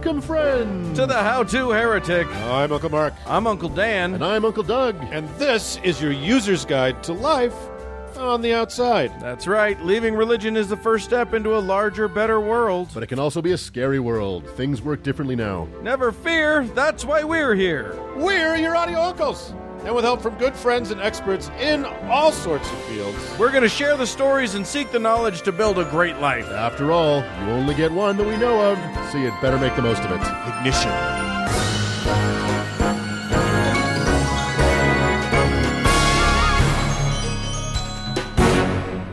Welcome, friends, to the How-To Heretic. I'm Uncle Mark. I'm Uncle Dan. And I'm Uncle Doug. And this is your user's guide to life on the outside. That's right. Leaving religion is the first step into a larger, better world. But it can also be a scary world. Things work differently now. Never fear. That's why we're here. We're your audio uncles. And with help from good friends and experts in all sorts of fields, we're going to share the stories and seek the knowledge to build a great life. After all, you only get one that we know of, so you'd better make the most of it. ignition.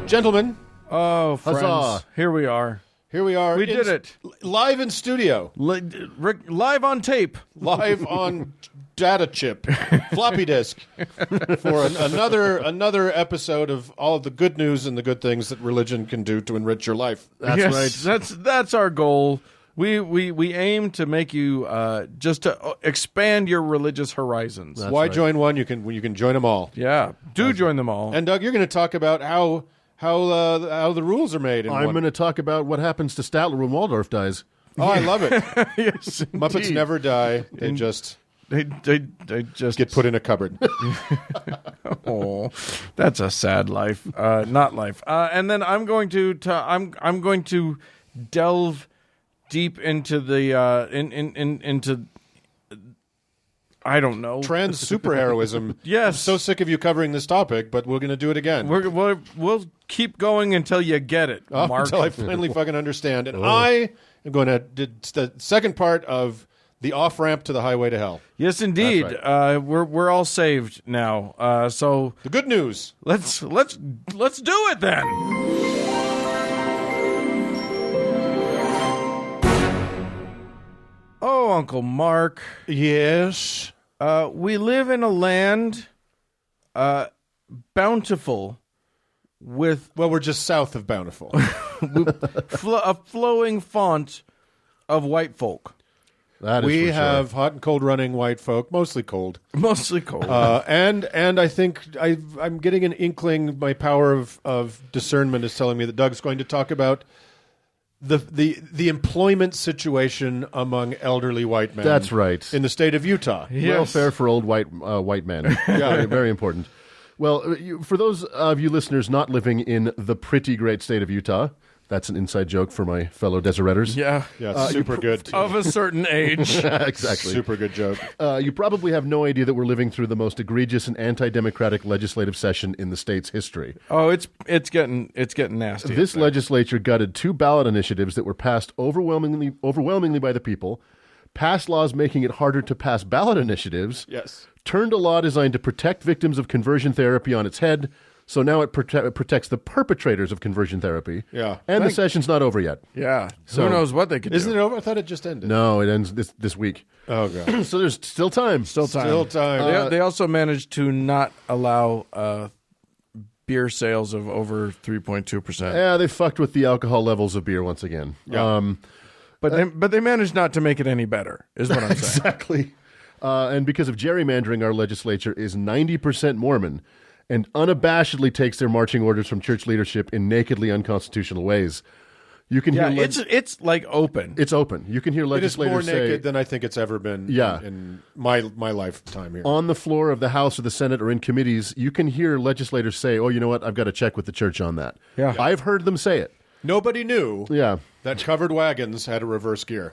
Gentlemen, Oh, friends. Huzzah. Here we are. here we are. We did it. Live in studio. Live on tape. Live on data chip, floppy disk, for another episode of all of the good news and the good things that religion can do to enrich your life. That's Yes, right. That's our goal. We aim to make you just to expand your religious horizons. That's Why right. join one? You can join them all. Yeah, do join them all. And Doug, you're going to talk about how the rules are made. I'm going to talk about what happens to Statler when Waldorf dies. Oh, I love it. Yes, Muppets indeed. never die. They just They just get put in a cupboard. Oh, that's a sad life. Not life. And then I'm going to I'm going to delve deep into the into I don't know. Trans superheroism. Yes. I'm so sick of you covering this topic, but we're going to do it again. We'll keep going until you get it, Mark. Until I finally fucking understand. And I am going to do the second part of the off-ramp to the highway to hell. Yes, indeed. That's We're all saved now. So The good news. let's do it then. Oh, Uncle Mark. Yes. We live in a land bountiful with Well, we're just south of Bountiful. a flowing font of white folk. That is We for have hot and cold running white folk, mostly cold. Mostly cold. And I think I'm getting an inkling. My power of discernment is telling me that Doug's going to talk about the employment situation among elderly white men. That's right. In the state of Utah. sure. Yes. Welfare for old white men. Yeah, very, very important. Well, for those of you listeners not living in the pretty great state of Utah, that's an inside joke for my fellow Deseretters. Yeah. Yeah, super good. Of a certain age. Exactly. Super good joke. You probably have no idea that we're living through the most egregious and anti-democratic legislative session in the state's history. Oh, it's getting nasty. This legislature gutted 2 ballot initiatives that were passed overwhelmingly by the people, passed laws making it harder to pass ballot initiatives, Yes. turned a law designed to protect victims of conversion therapy on its head, so now it protects the perpetrators of conversion therapy. Yeah. And the session's not over yet. Yeah. So- Who knows what they could do. Isn't it over? I thought it just ended. No, it ends this week. Oh, God. So there's still time. Still time. Still time. They also managed to not allow beer sales of over 3.2%. Yeah, they fucked with the alcohol levels of beer once again. Yeah. But they managed not to make it any better, is what I'm saying. Exactly. And because of gerrymandering, our legislature is 90% Mormon and unabashedly takes their marching orders from church leadership in nakedly unconstitutional ways. You can Yeah, hear it's like open. it's open. You can hear It is more legislators naked say than I think it's ever been Yeah. in my lifetime here. on the floor of the House or the Senate or in committees, you can hear legislators say, "Oh, you know what? I've got to check with the church on that." Yeah. I've heard them say it. Nobody knew Yeah. that covered wagons had a reverse gear.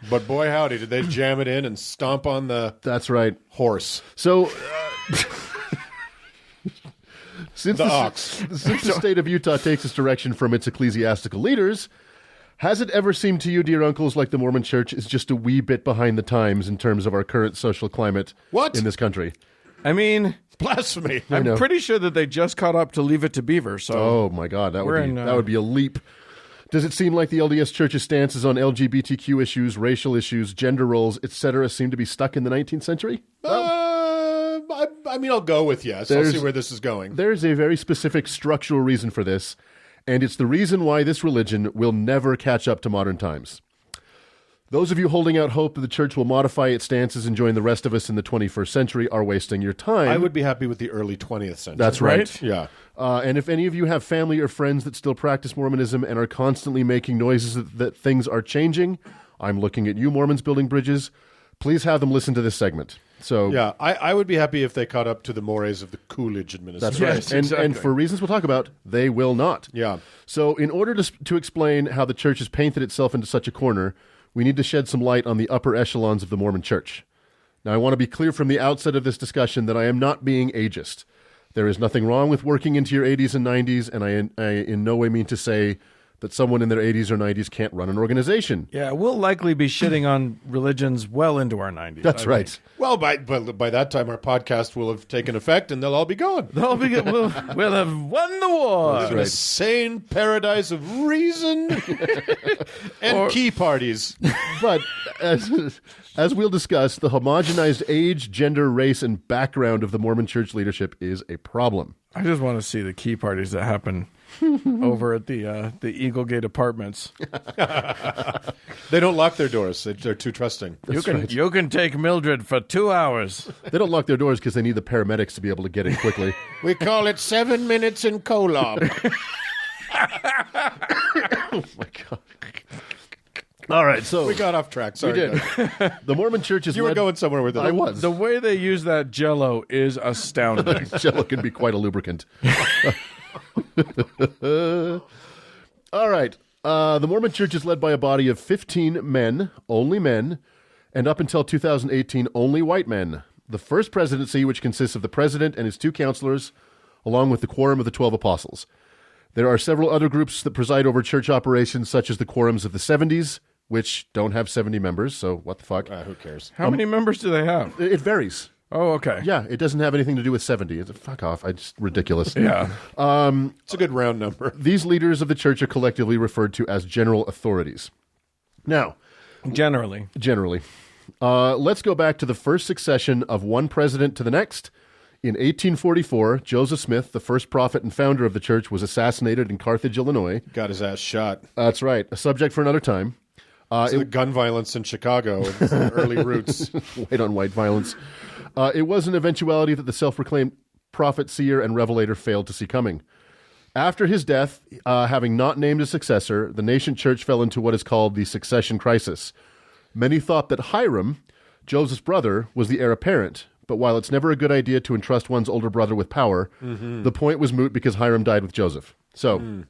But boy, howdy, did they jam it in and stomp on the That's right. horse. So since The ox. since the state of Utah takes its direction from its ecclesiastical leaders, has it ever seemed to you, dear uncles, like the Mormon Church is just a wee bit behind the times in terms of our current social climate What? in this country? I mean, Blasphemy. know. I'm pretty sure that they just caught up to Leave It to Beaver. So Oh my God, that We're would be in, that would be a leap. Does it seem like the LDS Church's stances on LGBTQ issues, racial issues, gender roles, etc., seem to be stuck in the 19th century? I mean, I'll go with yes. I'll There's- see where this is going. There's a very specific structural reason for this, and it's the reason why this religion will never catch up to modern times. Those of you holding out hope that the church will modify its stances and join the rest of us in the 21st century are wasting your time. I would be happy with the early 20th century. That's right. Right? Yeah. And if any of you have family or friends that still practice Mormonism and are constantly making noises that things are changing, I'm looking at you, Mormons building bridges. Please have them listen to this segment. So Yeah, I would be happy if they caught up to the mores of the Coolidge administration. that's right. Yes, And for reasons we'll talk about, they will not. Yeah. So in order to explain how the church has painted itself into such a corner, we need to shed some light on the upper echelons of the Mormon church. Now, I want to be clear from the outset of this discussion that I am not being ageist. There is nothing wrong with working into your 80s and 90s, and I in no way mean to say that someone in their 80s or 90s can't run an organization. Yeah, we'll likely be shitting on religions well into our 90s. That's right. Well, by that time, our podcast will have taken effect, and they'll all be gone. We'll have won the war. In a sane paradise of reason and key parties. But as we'll discuss, the homogenized age, gender, race, and background of the Mormon church leadership is a problem. I just want to see the key parties that happen over at the Eagle Gate Apartments. They don't lock their doors. They're too trusting. You can take Mildred for 2 hours. They don't lock their doors because they need the paramedics to be able to get in quickly. We call it 7 minutes in Kolob. Oh, my God. All right, so We got off track. Sorry. we did. The Mormon church is You were led- going somewhere with it. I was. The way they use that Jell-O is astounding. Jello can be quite a lubricant. All right. The Mormon church is led by a body of 15 men, and up until 2018, only white men. The first presidency, which consists of the president and his 2 counselors, along with the quorum of the 12 apostles. There are several other groups that preside over church operations, such as the quorums of the 70s, which don't have 70 members, so what the fuck? Who cares? How many members do they have? It varies. Oh, okay. Yeah, it doesn't have anything to do with 70. It's fuck off. It's ridiculous. Yeah. It's a good round number. These leaders of the church are collectively referred to as general authorities. Now, Generally. let's go back to the first succession of one president to the next. In 1844, Joseph Smith, the first prophet and founder of the church, was assassinated in Carthage, Illinois. Got his ass shot. That's right. A subject for another time. The gun violence in Chicago, its early roots. White on white violence. It was an eventuality that the self-proclaimed prophet, seer, and revelator failed to see coming. After his death, having not named a successor, the nascent church fell into what is called the succession crisis. Many thought that Hiram, Joseph's brother, was the heir apparent, but while it's never a good idea to entrust one's older brother with power, the point was moot because Hiram died with Joseph. So,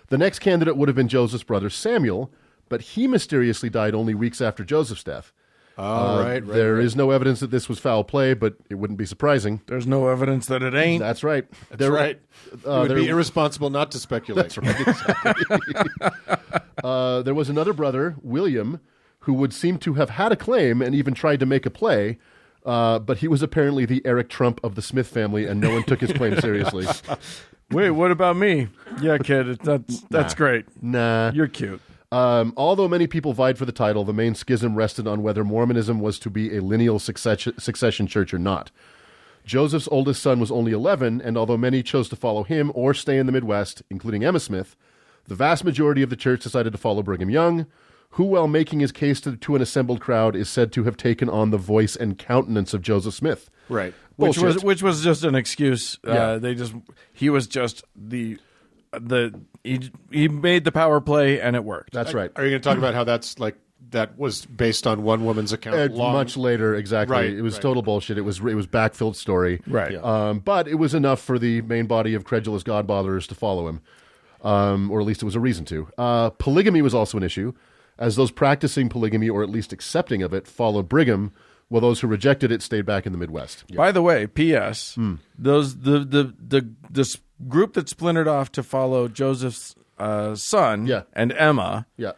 the next candidate would have been Joseph's brother Samuel, but he mysteriously died only weeks after Joseph's death. Right. There is no evidence that this was foul play, but it wouldn't be surprising. There's no evidence that it ain't. That's right. That's right. It would be irresponsible not to speculate. That's right. Exactly. There was another brother, William, who would seem to have had a claim and even tried to make a play, but he was apparently the Eric Trump of the Smith family, and no one took his claim seriously. Wait, what about me? Yeah, kid, that's great. Nah. You're cute. Although many people vied for the title, the main schism rested on whether Mormonism was to be a lineal succession church or not. Joseph's oldest son was only 11, and although many chose to follow him or stay in the Midwest, including Emma Smith, the vast majority of the church decided to follow Brigham Young, who, while making his case to an assembled crowd, is said to have taken on the voice and countenance of Joseph Smith. Right. Which Bullshit. was just an excuse. Yeah. He was just he made the power play and it worked. That's right. Are you going to talk about how that was based on one woman's account? Much later, exactly. Right, It was right. total bullshit. It was backfilled story. Right. Yeah. But it was enough for the main body of credulous God-botherers to follow him, or at least it was a reason to. Polygamy was also an issue, as those practicing polygamy, or at least accepting of it, followed Brigham, while those who rejected it stayed back in the Midwest. By the way, P.S. This group that splintered off to follow Joseph's son Yeah. and Emma Yeah.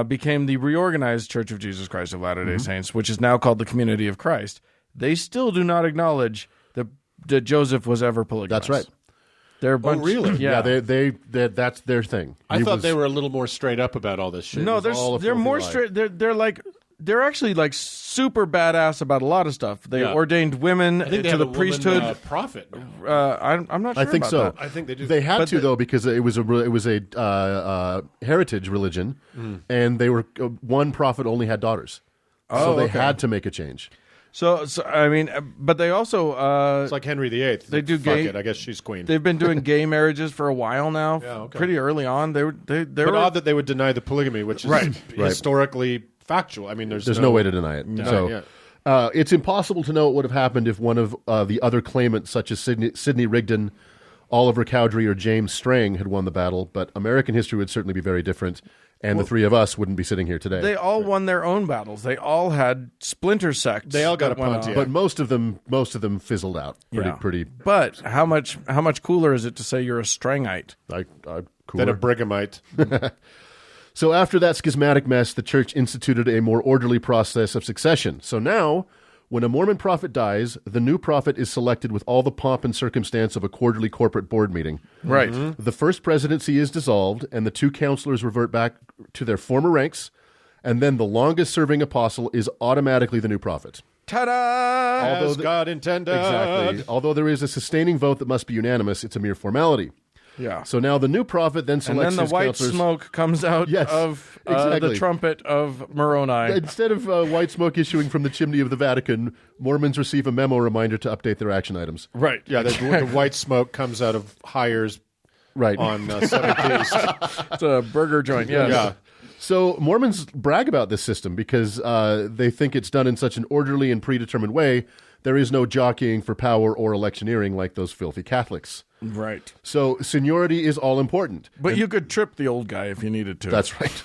became the reorganized Church of Jesus Christ of Latter-day Saints, which is now called the Community of Christ. They still do not acknowledge that Joseph was ever polygamous. That's right. They're a bunch, really? Yeah. They that's their thing. I thought they were a little more straight up about all this shit. No, all a they're filthy more lie. straight. They're actually like super badass about a lot of stuff. They Yeah. ordained women I think they to have the a woman, priesthood. prophet. I'm not sure I think about so. that. I think they do. They had But to though, because it was a heritage religion, and they were one prophet only had daughters, so they okay. had to make a change. So I mean, but they also It's like Henry VIII. They do Fuck gay- it, I guess she's queen. they've been doing gay marriages for a while now. Yeah, okay. Pretty early on. They but were odd that they would deny the polygamy, which is Right. historically factual. I mean, there's no way to deny it. It's impossible to know what would have happened if one of the other claimants, such as Sidney Rigdon, Oliver Cowdery, or James Strang, had won the battle. But American history would certainly be very different, and the three of us wouldn't be sitting here today. They all won their own battles. They all had splinter sects. They all got that a went Pontiac. on. but most of them fizzled out. Pretty. But how much cooler is it to say you're a Strangite? than Cooler. a Brighamite. So after that schismatic mess, the church instituted a more orderly process of succession. So now, when a Mormon prophet dies, the new prophet is selected with all the pomp and circumstance of a quarterly corporate board meeting. Right. The first presidency is dissolved, and the two counselors revert back to their former ranks, and then the longest-serving apostle is automatically the new prophet. Ta-da! As God intended. Exactly. Although there is a sustaining vote that must be unanimous, it's a mere formality. Yeah. So now the new prophet then And selects then the his white counselors. smoke comes out Yes, of exactly. the trumpet of Moroni. Instead of white smoke issuing from the chimney of the Vatican, Mormons receive a memo reminder to update their action items. Right. Yeah, the white smoke comes out of hires Right. on 7th East. It's a burger joint. Yes. Yeah. So Mormons brag about this system because they think it's done in such an orderly and predetermined way. There is no jockeying for power or electioneering like those filthy Catholics. Right. So seniority is all important. But you could trip the old guy if you needed to. That's right.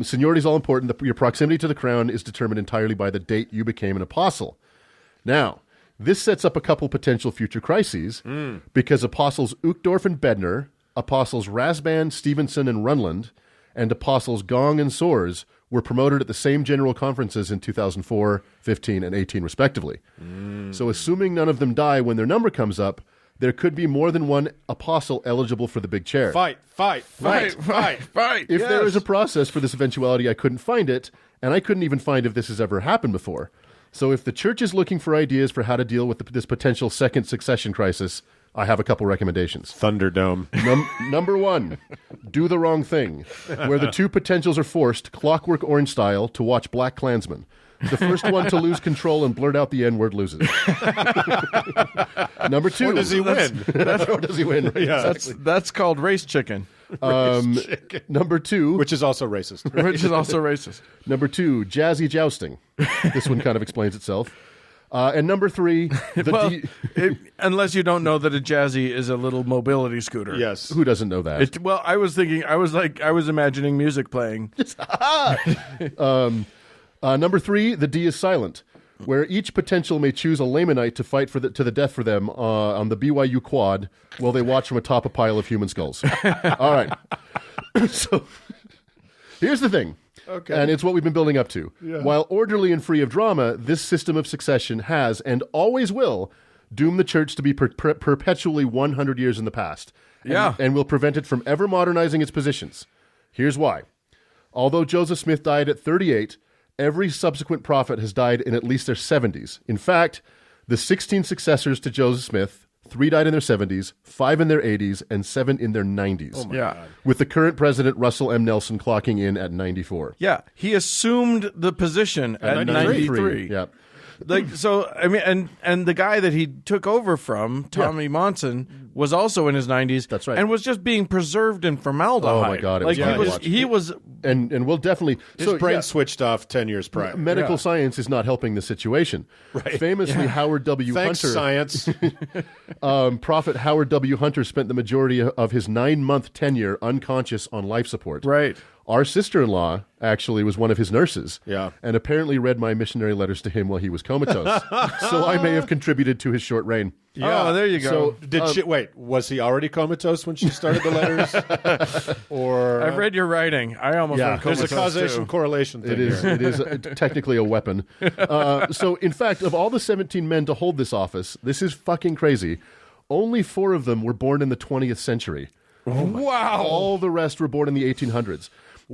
Seniority is all important. Your proximity to the crown is determined entirely by the date you became an apostle. Now, this sets up a couple potential future crises because apostles Uchtdorf and Bednar, apostles Rasband, Stevenson, and Runland, and apostles Gong and Soers were promoted at the same general conferences in 2004, 15, and 18, respectively. So assuming none of them die when their number comes up, there could be more than one apostle eligible for the big chair. Fight. If there is a process for this eventuality, I couldn't find it, and I couldn't even find if this has ever happened before. So if the church is looking for ideas for how to deal with this potential second succession crisis, I have a couple recommendations. Thunderdome. Number one, do the wrong thing, where the two potentials are forced, Clockwork Orange style, to watch Black Klansman. The first one to lose control and blurt out the N-word loses. Number two. Or does he win? Or does he win? Yeah. That's called race chicken, Number two. Which is also racist. which is also racist. Number two, jazzy jousting. This one kind of explains itself. And number three, Unless you don't know that a jazzy is a little mobility scooter. Yes. who doesn't know that? I was imagining music playing. Number three, the D is silent, where each potential may choose a Lamanite to fight to the death for them on the BYU quad while they watch from atop a pile of human skulls. All right. So here's the thing. Okay. And it's what we've been building up to. Yeah. While orderly and free of drama, this system of succession has, and always will, doom the church to be perpetually 100 years in the past. And will prevent it from ever modernizing its positions. Here's why. Although Joseph Smith died at 38, every subsequent prophet has died in at least their 70s. In fact, the 16 successors to Joseph Smith, 3 died in their 70s, 5 in their 80s, and 7 in their 90s. Oh my God. With the current president, Russell M. Nelson, clocking in at 94. Yeah, he assumed the position at 93. Yeah. And the guy that he took over from, Tommy Monson, was also in his 90s. That's right. And was just being preserved in formaldehyde. Oh, my God, it was fun to watch. he was And we'll definitely... His brain switched off 10 years prior. Medical science is not helping the situation. Right. Famously, Howard W. Thanks, Hunter... science. Prophet Howard W. Hunter spent the majority of his 9-month tenure unconscious on life support. right. Our sister-in-law actually was one of his nurses. Yeah. And apparently read my missionary letters to him while he was comatose. So I may have contributed to his short reign. Yeah. Oh, there you go. So wait, was he already comatose when she started the letters? Or I've read your writing. I almost went there's comatose a causation too. correlation thing. It is technically a weapon. So, in fact, of all the 17 men to hold this office, this is fucking crazy. Only 4 of them were born in the 20th century. Wow. All the rest were born in the 1800s.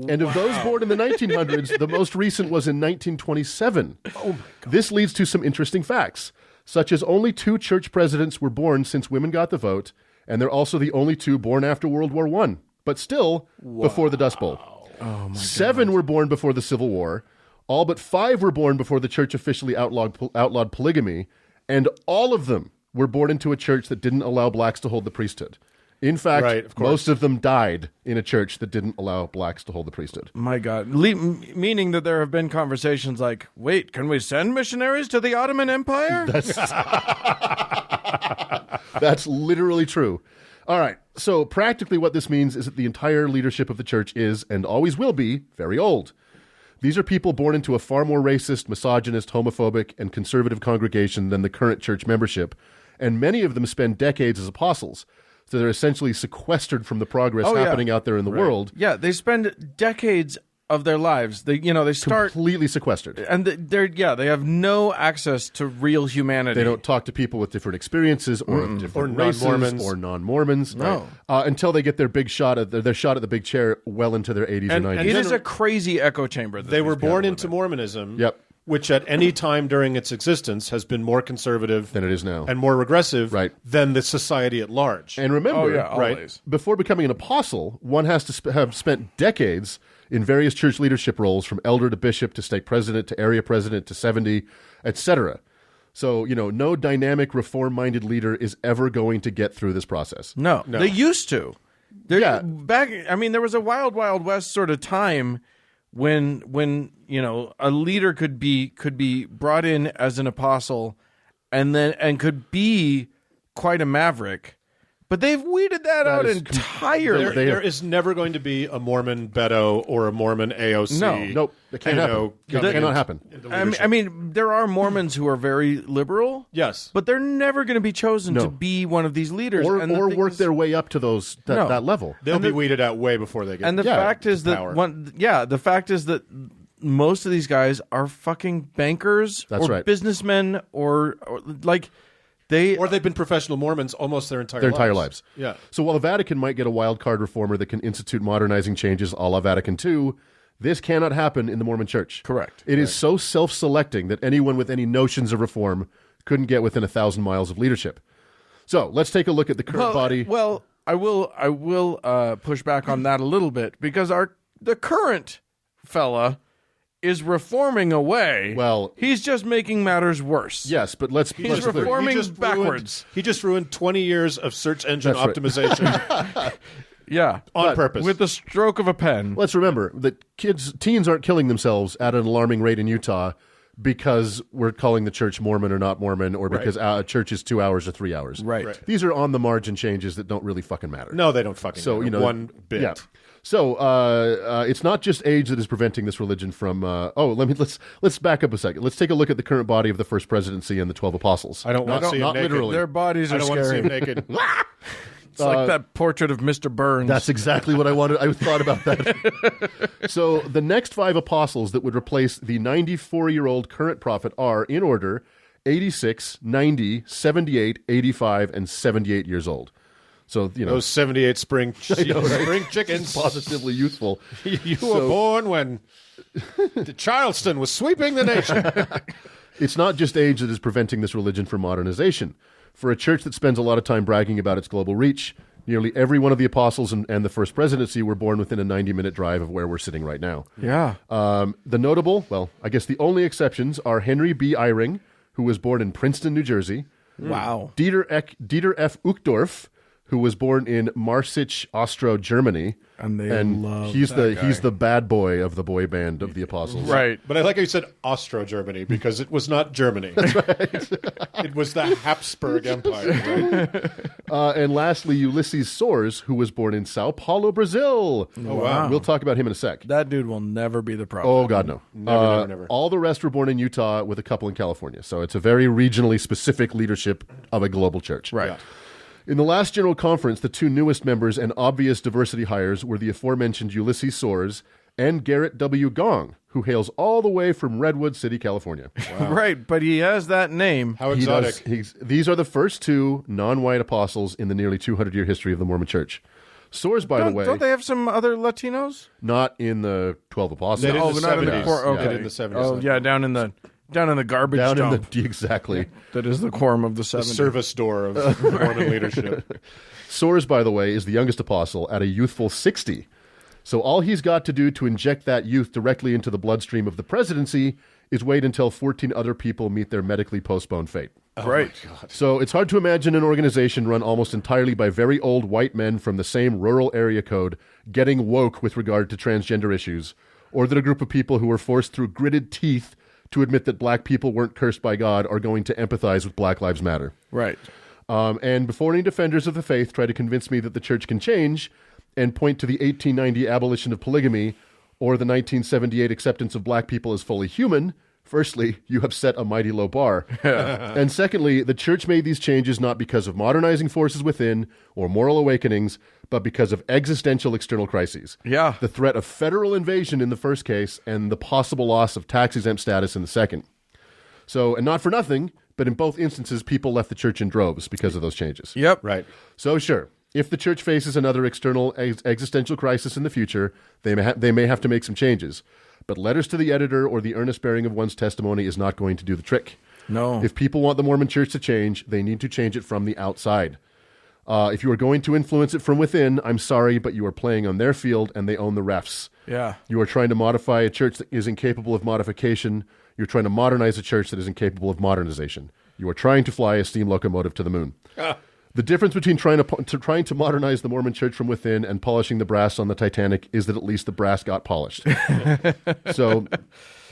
And of those born in the 1900s, the most recent was in 1927. Oh my God. This leads to some interesting facts, such as only 2 church presidents were born since women got the vote, and they're also the only 2 born after World War I, but still before the Dust Bowl. Oh my 7 were born before the Civil War. All but 5 were born before the church officially outlawed polygamy, and all of them were born into a church that didn't allow blacks to hold the priesthood. In fact, Right, of course. most of them died in a church that didn't allow blacks to hold the priesthood. My God. Meaning that there have been conversations like, wait, can we send missionaries to the Ottoman Empire? That's literally true. All right. So practically what this means is that the entire leadership of the church is, and always will be, very old. These are people born into a far more racist, misogynist, homophobic, and conservative congregation than the current church membership, and many of them spend decades as apostles. So they're essentially sequestered from the progress happening out there in the world. Yeah, they spend decades of their lives. They start Completely sequestered. and they have no access to real humanity. They don't talk to people with different experiences or of different races non-Mormons. or non-Mormons. No. Until they get their big shot at their shot at the big chair well into their 80s and 90s. It is a crazy echo chamber. That They these were people born live into in. Mormonism, Yep. which at any time during its existence has been more conservative Than it is now. and more regressive Right. than the society at large. And remember, Oh, yeah, right, always. before becoming an apostle, one has to have spent decades in various church leadership roles, from elder to bishop to stake president to area president to 70, etc. So, no dynamic, reform-minded leader is ever going to get through this process. No, they used to. Yeah. There was a wild, wild west sort of time when a leader could be brought in as an apostle, and could be quite a maverick. But they've weeded that out is entirely. There is never going to be a Mormon Beto or a Mormon AOC. No. Nope, it can't happen. It cannot happen. I mean, there are Mormons who are very liberal. Yes. But they're never going to be chosen to be one of these leaders. Or And the thing work is- their way up to that level. They'll be weeded out way before they get And the fact is that power. the fact is that most of these guys are fucking bankers That's or right. businessmen or like they Or they've been professional Mormons almost their entire lives. Yeah. So while the Vatican might get a wild card reformer that can institute modernizing changes a la Vatican II, this cannot happen in the Mormon Church. Correct. It is so self-selecting that anyone with any notions of reform couldn't get within 1,000 miles of leadership. So let's take a look at the current body. Well, I will push back on that a little bit because the current fella is reforming away. Well- he's just making matters worse. Yes, but let's He's be clear. reforming backwards. He just ruined 20 years of search engine That's right. optimization Yeah, on purpose. with the stroke of a pen. Let's remember that teens aren't killing themselves at an alarming rate in Utah because we're calling the church Mormon or not Mormon, or because a church is 2 hours or 3 hours. Right. These are on the margin changes that don't really fucking matter. No, they don't fucking So matter. One bit. Yeah. So it's not just age that is preventing this religion from. Let's back up a second. Let's take a look at the current body of the First Presidency and the 12 Apostles. I don't want to see not him naked. literally. Their bodies I are don't want to see scary. him naked. It's like that portrait of Mr. Burns. That's exactly what I wanted. I thought about that. So the next 5 apostles that would replace the 94-year-old current prophet are, in order, 86, 90, 78, 85, and 78 years old. So, Those 78 spring chickens. positively youthful. You were born when Charleston was sweeping the nation. It's not just age that is preventing this religion from modernization. For a church that spends a lot of time bragging about its global reach, nearly every one of the apostles and the First Presidency were born within a 90-minute drive of where we're sitting right now. yeah. The notable, I guess the only exceptions are Henry B. Eyring, who was born in Princeton, New Jersey. Wow. Dieter F. Uchtdorf, who was born in Marsic, Austria, Germany. And love he's the bad boy of the boy band of the apostles. Right. But I like how you said Austro-Germany because it was not Germany. That's right. It was the Habsburg Empire. Right? And lastly, Ulysses Soares, who was born in Sao Paulo, Brazil. Oh, wow. We'll talk about him in a sec. That dude will never be the prophet. Oh, God, no. Never. All the rest were born in Utah with a couple in California. So it's a very regionally specific leadership of a global church. Right. Yeah. In the last general conference, the 2 newest members and obvious diversity hires were the aforementioned Ulysses Soares and Garrett W. Gong, who hails all the way from Redwood City, California. Right, but he has that name. How He exotic. these are the first 2 non-white apostles in the nearly 200-year history of the Mormon Church. Soares, by the way, Don't they have some other Latinos? not in the 12 apostles. They did in the not in the 70s. core. Okay. They did in the 70s. Oh, yeah, down in the garbage Down in dump. exactly. That is the quorum of the 70s. Service door of Mormon leadership. Soares, by the way, is the youngest apostle at a youthful 60. So all he's got to do to inject that youth directly into the bloodstream of the presidency is wait until 14 other people meet their medically postponed fate. Right. So it's hard to imagine an organization run almost entirely by very old white men from the same rural area code getting woke with regard to transgender issues, or that a group of people who were forced through gritted teeth to admit that black people weren't cursed by God are going to empathize with Black Lives Matter. Right. And before any defenders of the faith try to convince me that the church can change and point to the 1890 abolition of polygamy or the 1978 acceptance of black people as fully human, firstly, you have set a mighty low bar. And secondly, the church made these changes not because of modernizing forces within or moral awakenings, but because of existential external crises. Yeah. The threat of federal invasion in the first case and the possible loss of tax-exempt status in the second. So, and not for nothing, but in both instances, people left the church in droves because of those changes. Yep. Right. So sure, if the church faces another external existential crisis in the future, they may have to make some changes. But letters to the editor or the earnest bearing of one's testimony is not going to do the trick. No. If people want the Mormon church to change, they need to change it from the outside. If you are going to influence it from within, I'm sorry, but you are playing on their field and they own the refs. Yeah. You are trying to modify a church that is incapable of modification. You're trying to modernize a church that is incapable of modernization. You are trying to fly a steam locomotive to the moon. The difference between trying to modernize the Mormon church from within and polishing the brass on the Titanic is that at least the brass got polished. So,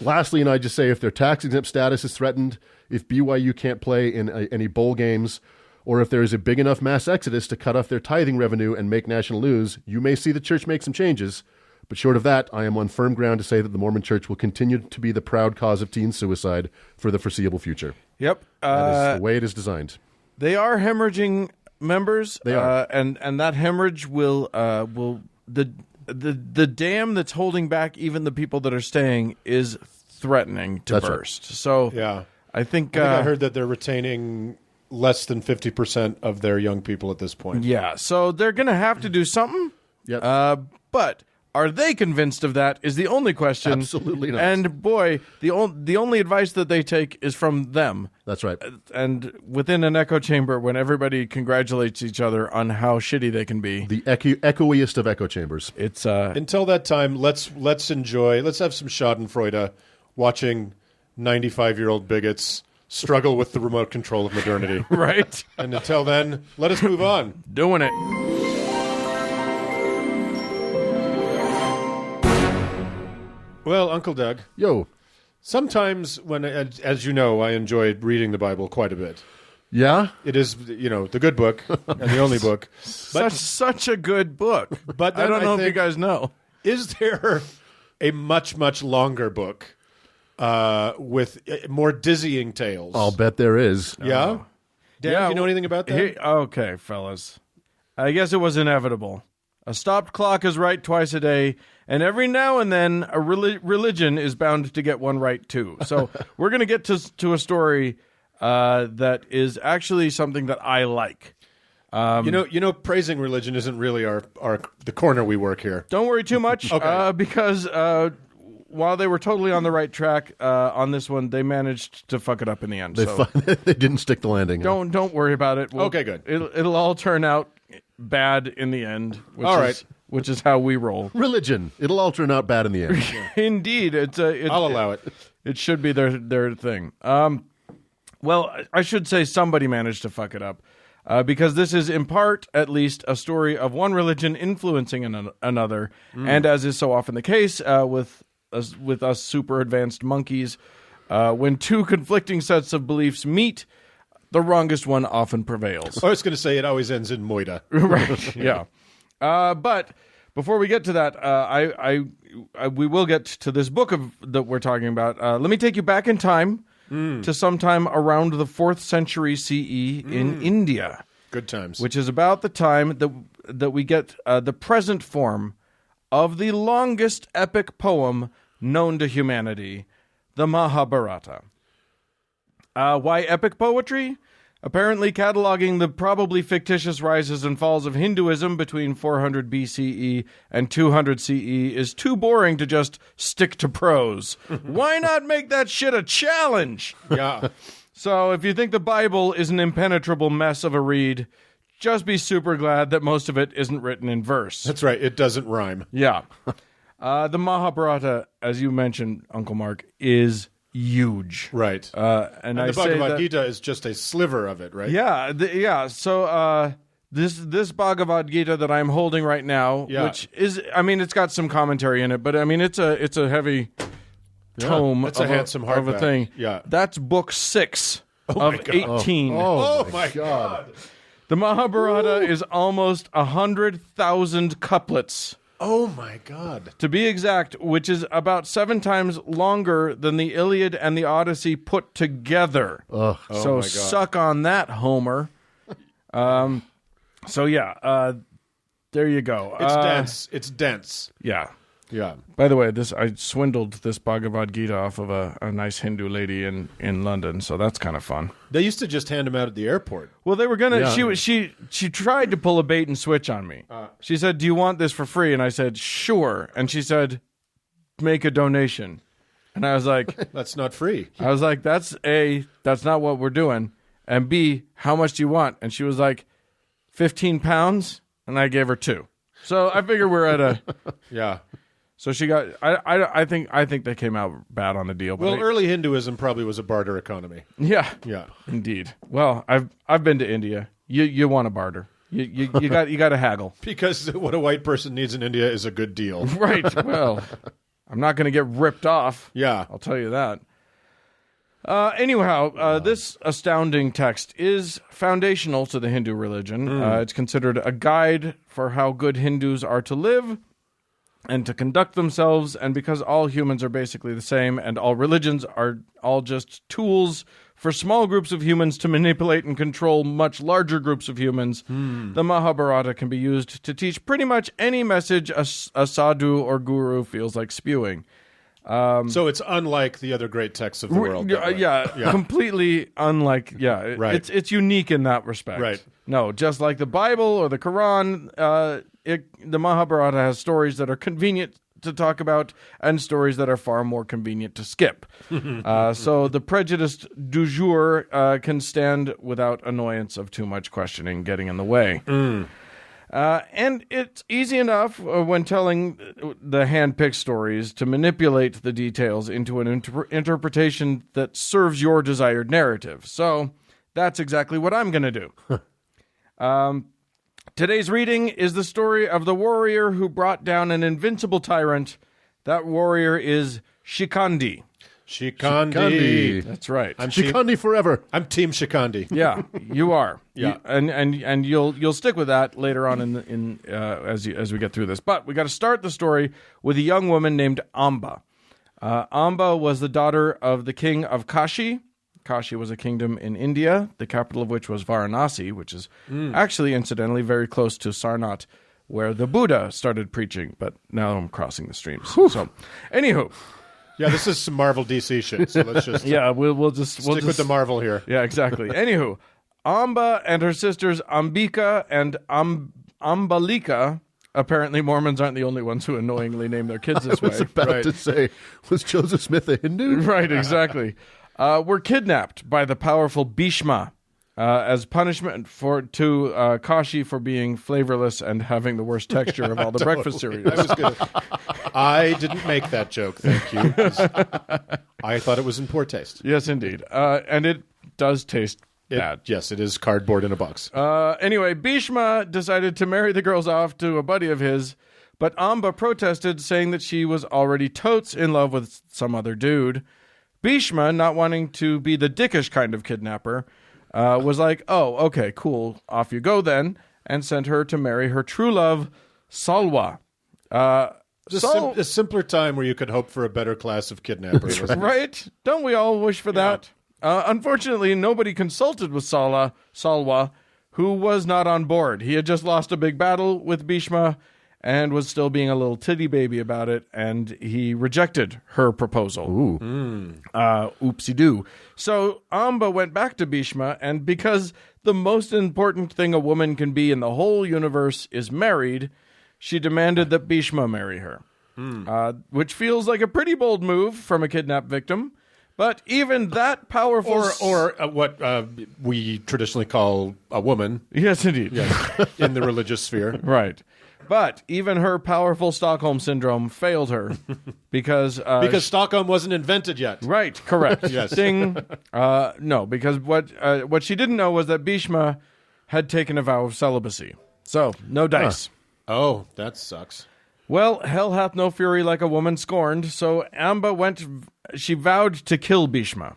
lastly, and I just say, if their tax-exempt status is threatened, if BYU can't play in any bowl games, or if there is a big enough mass exodus to cut off their tithing revenue and make national news, you may see the church make some changes. But short of that, I am on firm ground to say that the Mormon church will continue to be the proud cause of teen suicide for the foreseeable future. Yep. That is the way it is designed. They are hemorrhaging members. They are. And that hemorrhage will the dam that's holding back even the people that are staying is threatening to That's burst. Right. So Yeah. I think I heard that they're retaining less than 50% of their young people at this point. Yeah. So they're going to have to do something. Yep. But are they convinced of that is the only question. Absolutely not. And boy, the only advice that they take is from them. That's right. And within an echo chamber, when everybody congratulates each other on how shitty they can be, The echoiest of echo chambers. it's Until that time, let's have some Schadenfreude watching 95-year-old bigots struggle with the remote control of modernity. right. And until then, let us move on. Doing it. Well, Uncle Doug, Yo. sometimes when, as you know, I enjoy reading the Bible quite a bit. Yeah? It is, the good book and the only book. But Such a good book. But I then don't I know if you think- guys know. is there a much, much longer book with more dizzying tales? I'll bet there is. Yeah? Dan, Yeah, do you know anything about that? Okay, fellas. I guess it was inevitable. A stopped clock is right twice a day, and every now and then a religion is bound to get one right too. So we're going to get to a story that is actually something that I like. Praising religion isn't really the corner we work here. Don't worry too much, Okay. because while they were totally on the right track on this one, they managed to fuck it up in the end. They didn't stick the landing. Don't worry about it. Okay, good. It'll all turn out bad in the end. Which All is, right. which is how we roll. Religion. It'll all turn out bad in the end. Indeed, I'll allow it. It should be their thing. Well, I should say somebody managed to fuck it up, because this is in part, at least, a story of one religion influencing another, and as is so often the case with us super advanced monkeys, when two conflicting sets of beliefs meet, the wrongest one often prevails. I was going to say it always ends in moida. Right. Yeah. But before we get to that, we will get to this book that we're talking about. Let me take you back in time to sometime around the 4th century CE in India, Good times. which is about the time that we get the present form of the longest epic poem known to humanity, the Mahabharata. Why epic poetry? Apparently cataloging the probably fictitious rises and falls of Hinduism between 400 BCE and 200 CE is too boring to just stick to prose. Why not make that shit a challenge? Yeah. So if you think the Bible is an impenetrable mess of a read, just be super glad that most of it isn't written in verse. That's right. It doesn't rhyme. Yeah. The Mahabharata, as you mentioned, Uncle Mark, is huge. Right. And I the say Bhagavad that, Gita is just a sliver of it, right? Yeah. So this Bhagavad Gita that I'm holding right now, which is, I mean, it's got some commentary in it, but I mean, it's a heavy tome. It's a handsome of a hardback. thing. Yeah. That's book 6 of 18. Oh my God. The Mahabharata is almost 100,000 couplets. Oh my God. To be exact, which is about 7 times longer than the Iliad and the Odyssey put together. Ugh. So my God. suck on that, Homer. So yeah, there you go. It's dense. It's dense. Yeah. Yeah. By the way, I swindled this Bhagavad Gita off of a nice Hindu lady in London, so that's kind of fun. They used to just hand them out at the airport. Well, they were gonna. Yeah. She tried to pull a bait and switch on me. She said, "Do you want this for free?" And I said, "Sure." And she said, "Make a donation." And I was like, That's not free. "That's not what we're doing." And B, how much do you want? And she was like, £15. And I gave her 2. So I figure we're at a. Yeah. So she got. I think they came out bad on the deal. But Well, early Hinduism probably was a barter economy. yeah, Yeah. indeed. Well, I've been to India. You want to barter. You got to haggle. Because what a white person needs in India is a good deal. Right. Well, I'm not going to get ripped off. Yeah. I'll tell you that. Anyhow, this astounding text is foundational to the Hindu religion. It's considered a guide for how good Hindus are to live and to conduct themselves, and because all humans are basically the same and all religions are all just tools for small groups of humans to manipulate and control much larger groups of humans, the Mahabharata can be used to teach pretty much any message a sadhu or guru feels like spewing. So it's unlike the other great texts of the world. that way. Yeah, completely unlike. Yeah, Right. It's unique in that respect. Right. No, just like the Bible or the Quran, the Mahabharata has stories that are convenient to talk about and stories that are far more convenient to skip. So the prejudiced du jour can stand without annoyance of too much questioning getting in the way. And it's easy enough when telling the hand-picked stories to manipulate the details into an interpretation that serves your desired narrative. So that's exactly what I'm going to do. Today's reading is the story of the warrior who brought down an invincible tyrant. That warrior is Shikandi. Shikandi. That's right. Shikandi forever. I'm Team Shikandi. Yeah, you are. Yeah. And you'll stick with that later on as we get through this. But we got to start the story with a young woman named Amba. Amba was the daughter of the king of Kashi. Kashi was a kingdom in India, the capital of which was Varanasi, which is actually, incidentally, very close to Sarnath, where the Buddha started preaching. But now I'm crossing the streams. So, anywho. Yeah, this is some Marvel DC shit. So let's just Yeah, we'll just stick with the Marvel here. Yeah, exactly. Anywho, Amba and her sisters Ambika and Ambalika. Apparently, Mormons aren't the only ones who annoyingly name their kids this way. I was about Right. to say, was Joseph Smith a Hindu? Right, exactly. Were kidnapped by the powerful Bhishma as punishment to Kashi for being flavorless and having the worst texture of all the breakfast cereals. I didn't make that joke, thank you. 'Cause I thought it was in poor taste. Yes, indeed. And it does taste bad. Yes, it is cardboard in a box. Anyway, Bhishma decided to marry the girls off to a buddy of his, but Amba protested, saying that she was already totes in love with some other dude. Bhishma, not wanting to be the dickish kind of kidnapper, was like, oh, okay, cool, off you go then, and sent her to marry her true love, Salwa. A simpler time where you could hope for a better class of kidnappers. wasn't it? Right? Don't we all wish for that? Unfortunately, nobody consulted with Salwa, who was not on board. He had just lost a big battle with Bhishma and was still being a little titty baby about it, and he rejected her proposal. Oopsie-doo. So Amba went back to Bhishma, and because the most important thing a woman can be in the whole universe is married, she demanded that Bhishma marry her, which feels like a pretty bold move from a kidnapped victim. But even that powerful... Or what we traditionally call a woman Yes, indeed. in the religious sphere. Right. But even her powerful Stockholm Syndrome failed her because... Because Stockholm wasn't invented yet. Right, correct. Yes. Ding. No, because what she didn't know was that Bhishma had taken a vow of celibacy. So, no dice. Oh, that sucks. Well, hell hath no fury like a woman scorned, so Amba she vowed to kill Bhishma,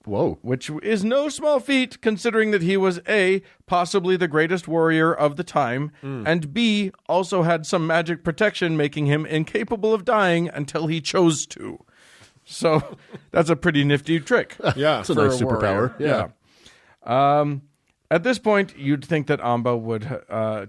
Whoa. which is no small feat considering that he was A, possibly the greatest warrior of the time, and B, also had some magic protection making him incapable of dying until he chose to. So, that's a pretty nifty trick. Yeah. It's a for nice a warrior. superpower. Yeah. At this point, you'd think that Amba would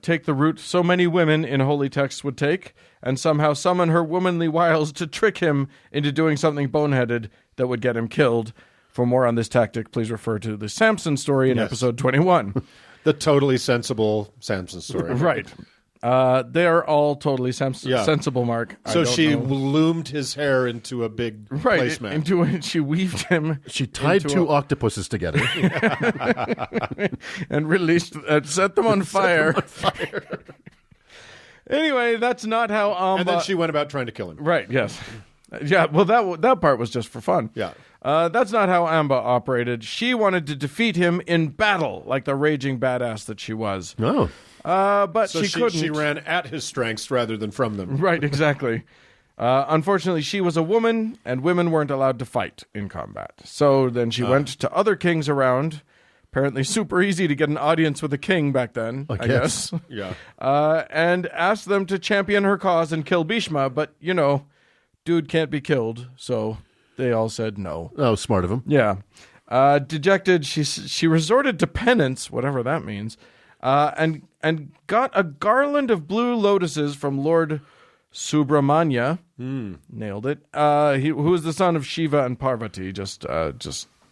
take the route so many women in holy texts would take, and somehow summon her womanly wiles to trick him into doing something boneheaded that would get him killed. For more on this tactic, please refer to the Samson story in episode 21. The totally sensible Samson story. Right. They are all totally sensible, Mark. So she loomed his hair into a big placemat. Into it. She weaved him. She tied two octopuses together. And released, set them on fire. Anyway, that's not how Amba... And then she went about trying to kill him. Right, yes. Yeah, well, that part was just for fun. Yeah. That's not how Amba operated. She wanted to defeat him in battle, like the raging badass that she was. Oh. But So she couldn't. she ran at his strengths rather than from them. Right, exactly. Unfortunately, she was a woman, and women weren't allowed to fight in combat. So then she went to other kings around. Apparently super easy to get an audience with a king back then, I guess. Yeah. And asked them to champion her cause and kill Bhishma, but, dude can't be killed, so they all said no. Oh, smart of him. Yeah. Dejected, she resorted to penance, whatever that means, and got a garland of blue lotuses from Lord Subramanya. Nailed it. Who is the son of Shiva and Parvati, just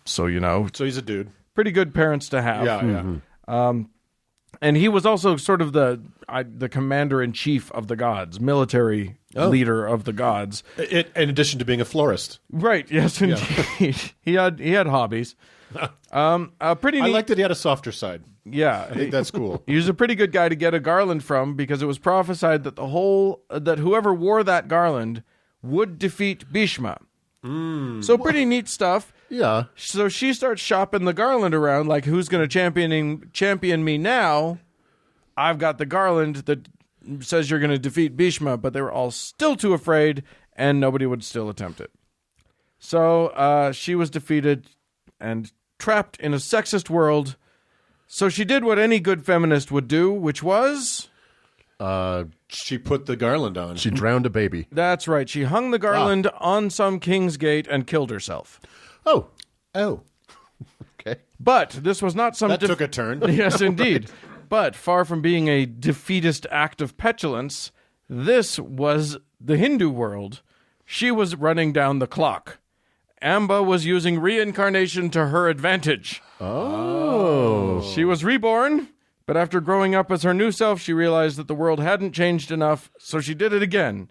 so you know. So he's a dude. Pretty good parents to have. Yeah. And he was also sort of the commander-in-chief of the gods, military leader of the gods. In addition to being a florist. Right, yes, indeed. He had hobbies. Pretty neat. I like that he had a softer side. Yeah. I think that's cool. He was a pretty good guy to get a garland from because it was prophesied that that whoever wore that garland would defeat Bhishma. So pretty neat stuff. Yeah. So she starts shopping the garland around, like, who's going to champion me now? I've got the garland that says you're going to defeat Bhishma, but they were all still too afraid, and nobody would still attempt it. So she was defeated and trapped in a sexist world. So she did what any good feminist would do, which was... She put the garland on. She drowned a baby. That's right. She hung the garland on some king's gate and killed herself. Oh. Okay. But this was not some... That took a turn. Yes, indeed. But far from being a defeatist act of petulance, this was the Hindu world. She was running down the clock. Amba was using reincarnation to her advantage. Oh. She was reborn, but after growing up as her new self, she realized that the world hadn't changed enough, so she did it again.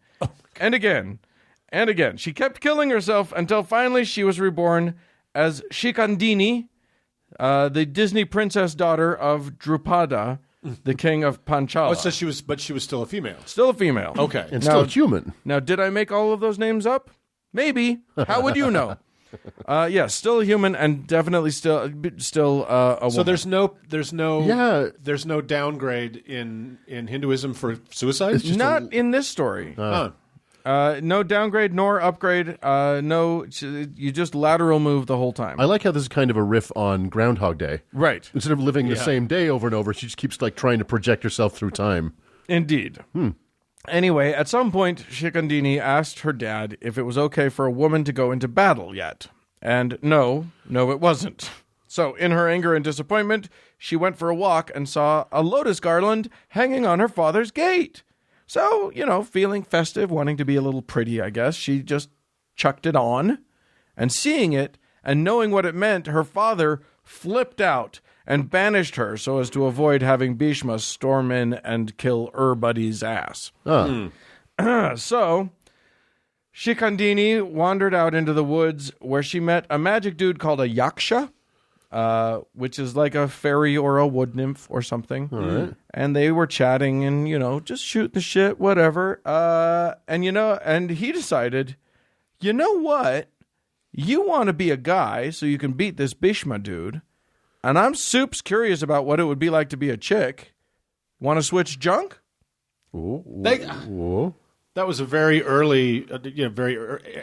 And again. And again. She kept killing herself until finally she was reborn as Shikandini, the Disney princess daughter of Drupada, the king of Panchala. Oh, so she was still a female. Still a female. Okay. And still human. Now, did I make all of those names up? Maybe. How would you know? Yes, still a human and definitely still a woman. So there's no downgrade in Hinduism for suicide? Not in this story. No downgrade nor upgrade. No, you just lateral move the whole time. I like how this is kind of a riff on Groundhog Day. Right. Instead of living the same day over and over, she just keeps trying to project herself through time. Indeed. Anyway, at some point, Shikandini asked her dad if it was okay for a woman to go into battle yet. And no, it wasn't. So, in her anger and disappointment, she went for a walk and saw a lotus garland hanging on her father's gate. So, feeling festive, wanting to be a little pretty, I guess, she just chucked it on. And seeing it, and knowing what it meant, her father flipped out and banished her so as to avoid having Bhishma storm in and kill Buddy's ass. So, Shikandini wandered out into the woods where she met a magic dude called a yaksha, which is like a fairy or a wood nymph or something. All right. And they were chatting and, just shooting the shit, whatever. And he decided, you know what? You want to be a guy so you can beat this Bhishma dude. And I'm soups curious about what it would be like to be a chick. Want to switch junk? Whoa. That was a very early,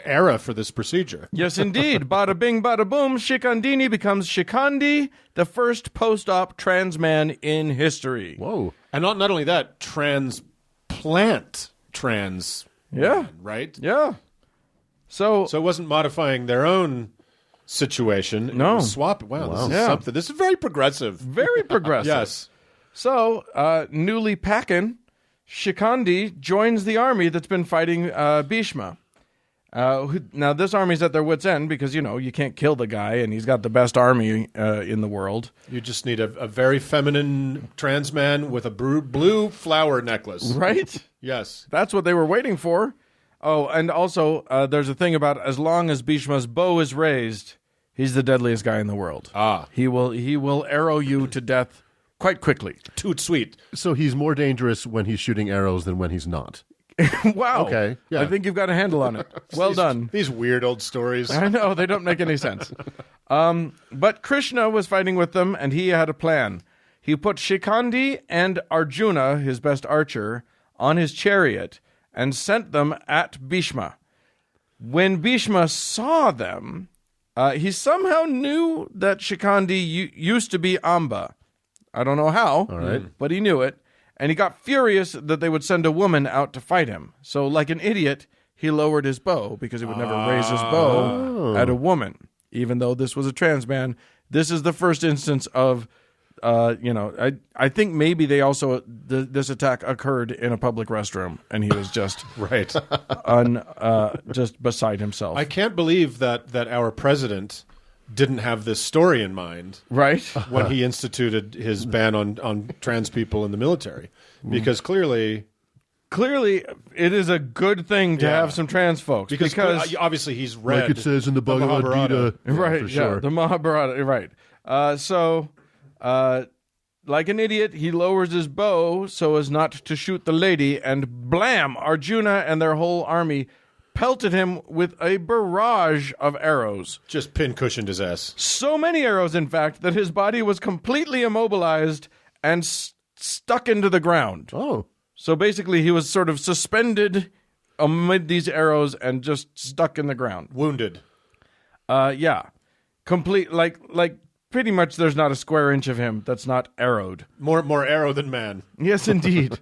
era for this procedure. Yes, indeed. Bada bing, bada boom. Shikandini becomes Shikandi, the first post-op trans man in history. Whoa. And not only that, transplant trans. Yeah. man, right? Yeah. So So it wasn't modifying their own situation. It No. was swap. Wow, this is Yeah. something. This is very progressive. very progressive. Yes. So, newly packin', Shikandi joins the army that's been fighting Bhishma. Now, this army's at their wits' end because, you can't kill the guy, and he's got the best army in the world. You just need a very feminine trans man with a blue flower necklace. Right? Yes. That's what they were waiting for. Oh, and also, there's a thing about as long as Bhishma's bow is raised, he's the deadliest guy in the world. Ah. He will arrow you to death quite quickly. Toot sweet. So he's more dangerous when he's shooting arrows than when he's not. Wow. Okay, yeah. I think you've got a handle on it. Well done. These weird old stories. I know, they don't make any sense. But Krishna was fighting with them, and he had a plan. He put Shikandi and Arjuna, his best archer, on his chariot and sent them at Bhishma. When Bhishma saw them, he somehow knew that Shikandi used to be Amba. I don't know how, but he knew it. And he got furious that they would send a woman out to fight him. So, like an idiot, he lowered his bow because he would never raise his bow at a woman, even though this was a trans man. This is the first instance of, I think maybe they also, this attack occurred in a public restroom, and he was just Right. just beside himself. I can't believe that our president didn't have this story in mind Right? when he instituted his ban on trans people in the military. Because clearly, It is a good thing to Yeah. have some trans folks because obviously he's read. Like it says in the Bhagavad Mahabharata. Gita. right, for sure. the Mahabharata, right. Like an idiot, he lowers his bow so as not to shoot the lady, and blam! Arjuna and their whole army pelted him with a barrage of arrows. Just pin-cushioned his ass. So many arrows, in fact, that his body was completely immobilized and stuck into the ground. Oh. So basically, he was sort of suspended amid these arrows and just stuck in the ground. Wounded. Yeah. Complete, like pretty much there's not a square inch of him that's not arrowed. More arrow than man. Yes, indeed.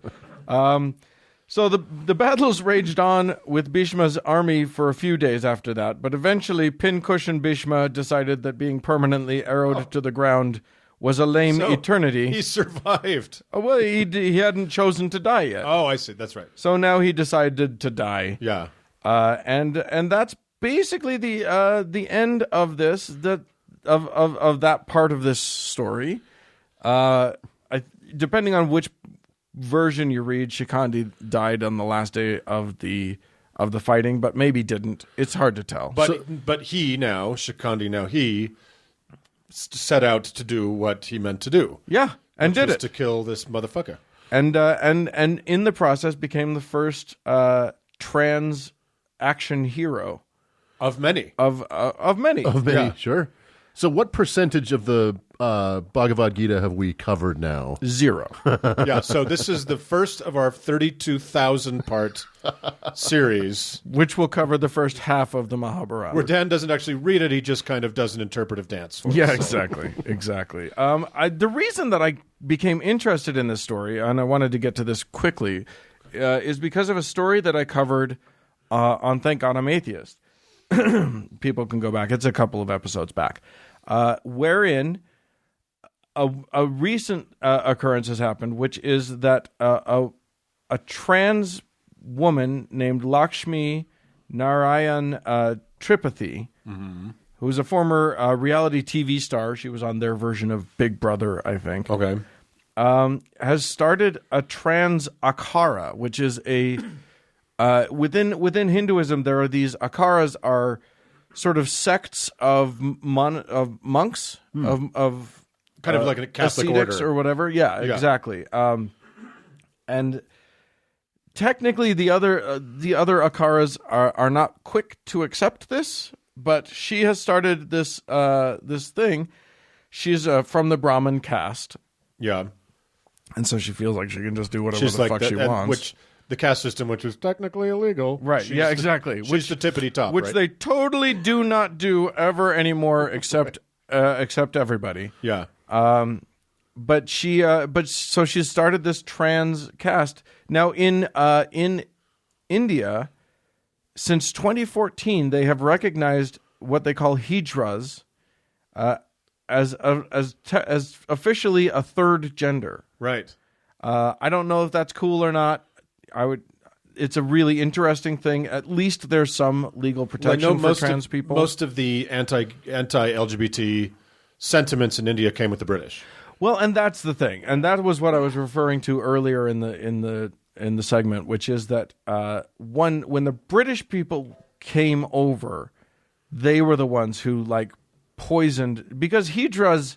So the battles raged on with Bhishma's army for a few days after that, but eventually Pincushion Bhishma decided that being permanently arrowed to the ground was a lame So, eternity. He survived. Oh, well, he hadn't chosen to die yet. Oh, I see. That's right. So now he decided to die. Yeah. And that's basically the end of this, of that part of this story. Depending on which version you read, Shikandi died on the last day of the fighting, but maybe didn't. It's hard to tell. But he now, Shikandi he set out to do what he meant to do. Yeah, and did was it. to kill this motherfucker. And in the process became the first trans action hero Of many. of many. Of many, Yeah. sure. So what percentage of the Bhagavad Gita have we covered now? 0. Yeah, so this is the first of our 32,000 part series Which will cover the first half of the Mahabharata. where Dan doesn't actually read it, he just kind of does an interpretive dance for Yeah, us. exactly. Exactly. The reason that I became interested in this story, and I wanted to get to this quickly, is because of a story that I covered on Thank God I'm Atheist. People can go back. It's a couple of episodes back. Wherein a recent occurrence has happened, which is that a trans woman named Lakshmi Narayan Tripathi, who's a former reality TV star, she was on their version of Big Brother, I think, Okay. has started a trans akhara, which is a within Hinduism, there are these akaras are sort of sects of monks of Kind of like a Catholic ascetics order. or whatever. Yeah, exactly. And technically, the other akaras are not quick to accept this, but she has started this thing. She's from the Brahmin caste, Yeah. and so she feels like she can just do whatever She's the like fuck that, she and wants. which the caste system, which was technically illegal. Right. She's Yeah, the- exactly. She's the tippity top. Which right? they totally do not do ever anymore, except everybody. Yeah. But so she started this trans caste. Now in India, since 2014, they have recognized what they call hijras as officially a third gender. Right. I don't know if that's cool or not. It's a really interesting thing. At least there's some legal protection for trans people. Most of the anti-LGBT sentiments in India came with the British. Well, and that's the thing, and that was what I was referring to earlier in the segment, which is that when the British people came over, they were the ones who poisoned, because hijras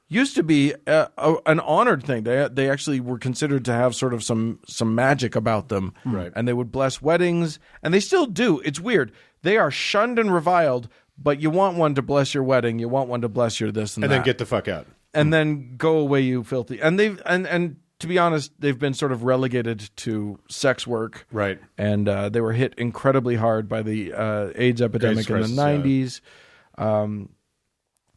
used to be an honored thing. They actually were considered to have sort of some magic about them, right? And they would bless weddings, and they still do. It's weird. They are shunned and reviled, but you want one to bless your wedding, you want one to bless your this and that, then get the fuck out. And then go away, you filthy. And they've and to be honest, they've been sort of relegated to sex work, right? And they were hit incredibly hard by the AIDS epidemic in the 90s.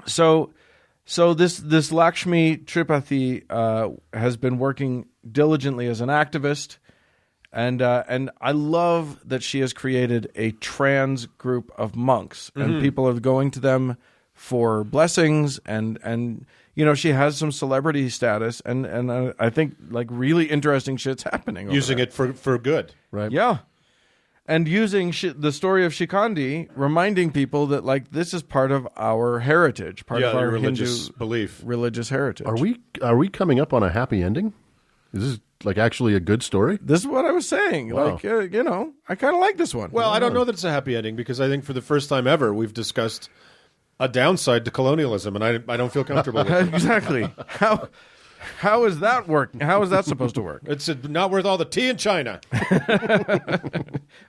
So this Lakshmi Tripathi has been working diligently as an activist, and I love that she has created a trans group of monks, and people are going to them for blessings, and she has some celebrity status, and I think really interesting shit's happening. Using it for good, right? Yeah. And using the story of Shikandi, reminding people that this is part of our heritage, part of our religious Hindu belief, religious heritage. Are we coming up on a happy ending? Is this actually a good story? This is what I was saying. Wow. I kind of like this one. Well, I don't know that it's a happy ending, because I think for the first time ever, we've discussed a downside to colonialism, and I don't feel comfortable with it. Exactly. How is that working? How is that supposed to work? It's not worth all the tea in China.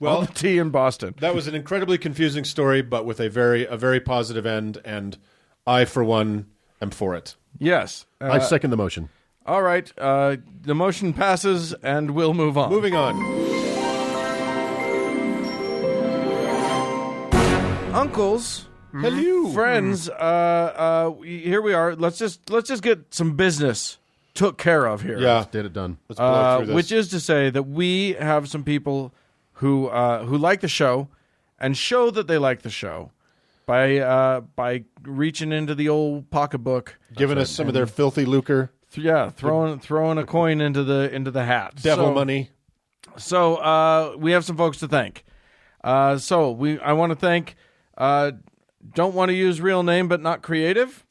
All the tea in Boston. That was an incredibly confusing story, but with a very positive end, and I, for one, am for it. Yes. I second the motion. All right. The motion passes, and we'll move on. Moving on. Uncles. Hello. Friends, here we are. Let's just get some business took care of here. Yeah. Get it done. Let's blow through this. Which is to say that we have some people who like the show and show that they like the show by reaching into the old pocketbook, giving us some of their filthy lucre, throwing a coin into the hat, devil money. So we have some folks to thank. I want to thank. Don't want to use real name, but not creative.